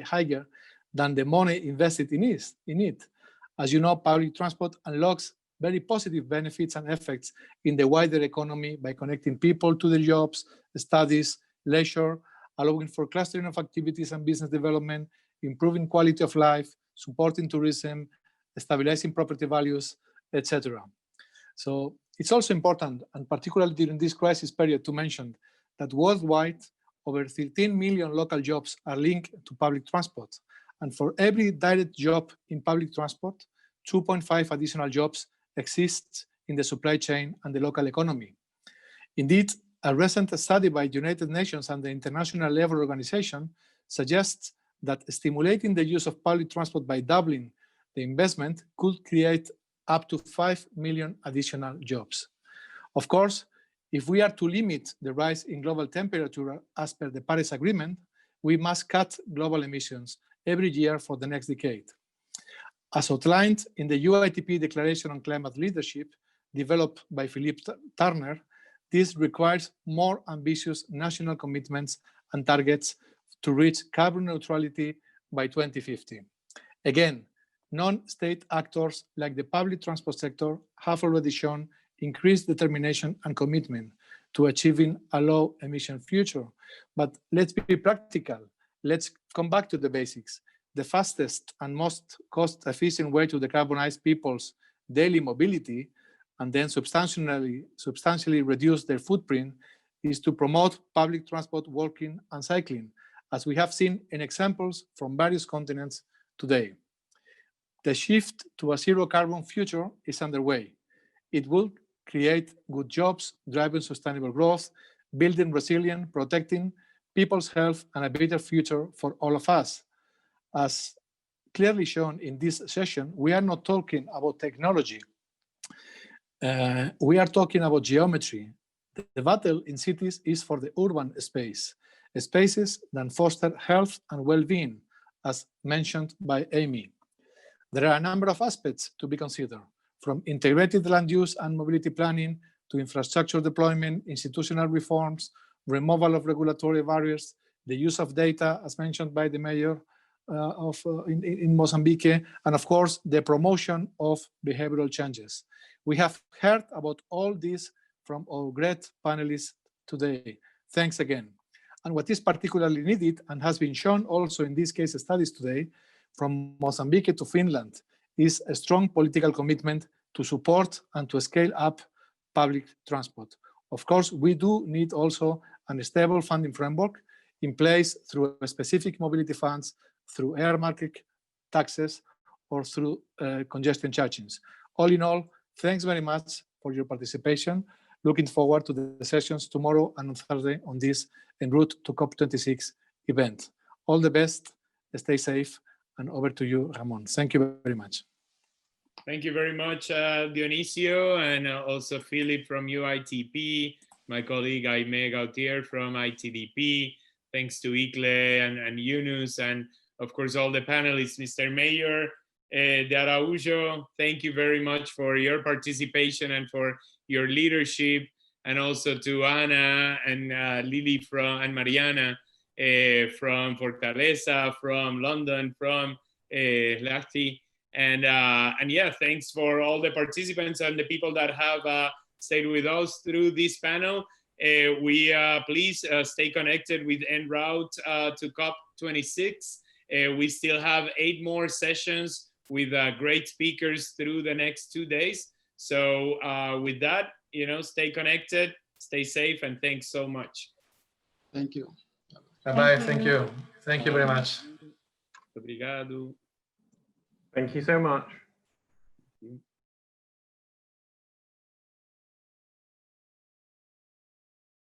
S9: higher than the money invested in it. As you know, public transport unlocks very positive benefits and effects in the wider economy by connecting people to their jobs, studies, leisure, allowing for clustering of activities and business development, improving quality of life, supporting tourism, stabilizing property values, etc. So it's also important, and particularly during this crisis period, to mention that worldwide, over 13 million local jobs are linked to public transport. And for every direct job in public transport, 2.5 additional jobs exist in the supply chain and the local economy. Indeed, a recent study by United Nations and the International Labour Organization suggests that stimulating the use of public transport by doubling the investment could create up to 5 million additional jobs. Of course, if we are to limit the rise in global temperature as per the Paris Agreement, we must cut global emissions every year for the next decade. As outlined in the UITP Declaration on Climate Leadership, developed by Philippe Turner, this requires more ambitious national commitments and targets to reach carbon neutrality by 2050. Again, non-state actors like the public transport sector have already shown increased determination and commitment to achieving a low-emission future. But let's be practical. Let's come back to the basics. The fastest and most cost-efficient way to decarbonize people's daily mobility and then substantially reduce their footprint is to promote public transport, walking, and cycling, as we have seen in examples from various continents today. The shift to a zero-carbon future is underway. It will create good jobs, driving sustainable growth, building resilience, protecting people's health, and a better future for all of us. As clearly shown in this session, we are not talking about technology. We are talking about geometry. The battle in cities is for the urban space, spaces that foster health and well-being, as mentioned by Amy. There are a number of aspects to be considered, from integrated land use and mobility planning to infrastructure deployment, institutional reforms, removal of regulatory barriers, the use of data, as mentioned by the mayor in Mozambique, and of course, the promotion of behavioral changes. We have heard about all this from our great panelists today. Thanks again. And what is particularly needed, and has been shown also in these case studies today, from Mozambique to Finland, is a strong political commitment to support and to scale up public transport. Of course, we do need also a stable funding framework in place through specific mobility funds, through air market taxes, or through congestion charges. All in all, thanks very much for your participation. Looking forward to the sessions tomorrow and on Thursday on this en route to COP26 event. All the best, stay safe, and over to you, Ramon. Thank you very much.
S1: Thank you very much, Dionisio, and also Philip from UITP, my colleague Jaime Gautier from ITDP. Thanks to Icle and Yunus, and of course all the panelists. Mr. Mayor de Araujo, thank you very much for your participation and for your leadership, and also to Ana and Lily and Mariana from Fortaleza, from London, from Lahti. And yeah, thanks for all the participants and the people that have stayed with us through this panel. Please stay connected with En route to COP26. We still have 8 more sessions with great speakers through the next 2 days. So with that, stay connected, stay safe, and thanks so much.
S4: Thank you.
S9: Bye-bye. Thank you. Thank you very much.
S1: Obrigado.
S2: Thank you so much.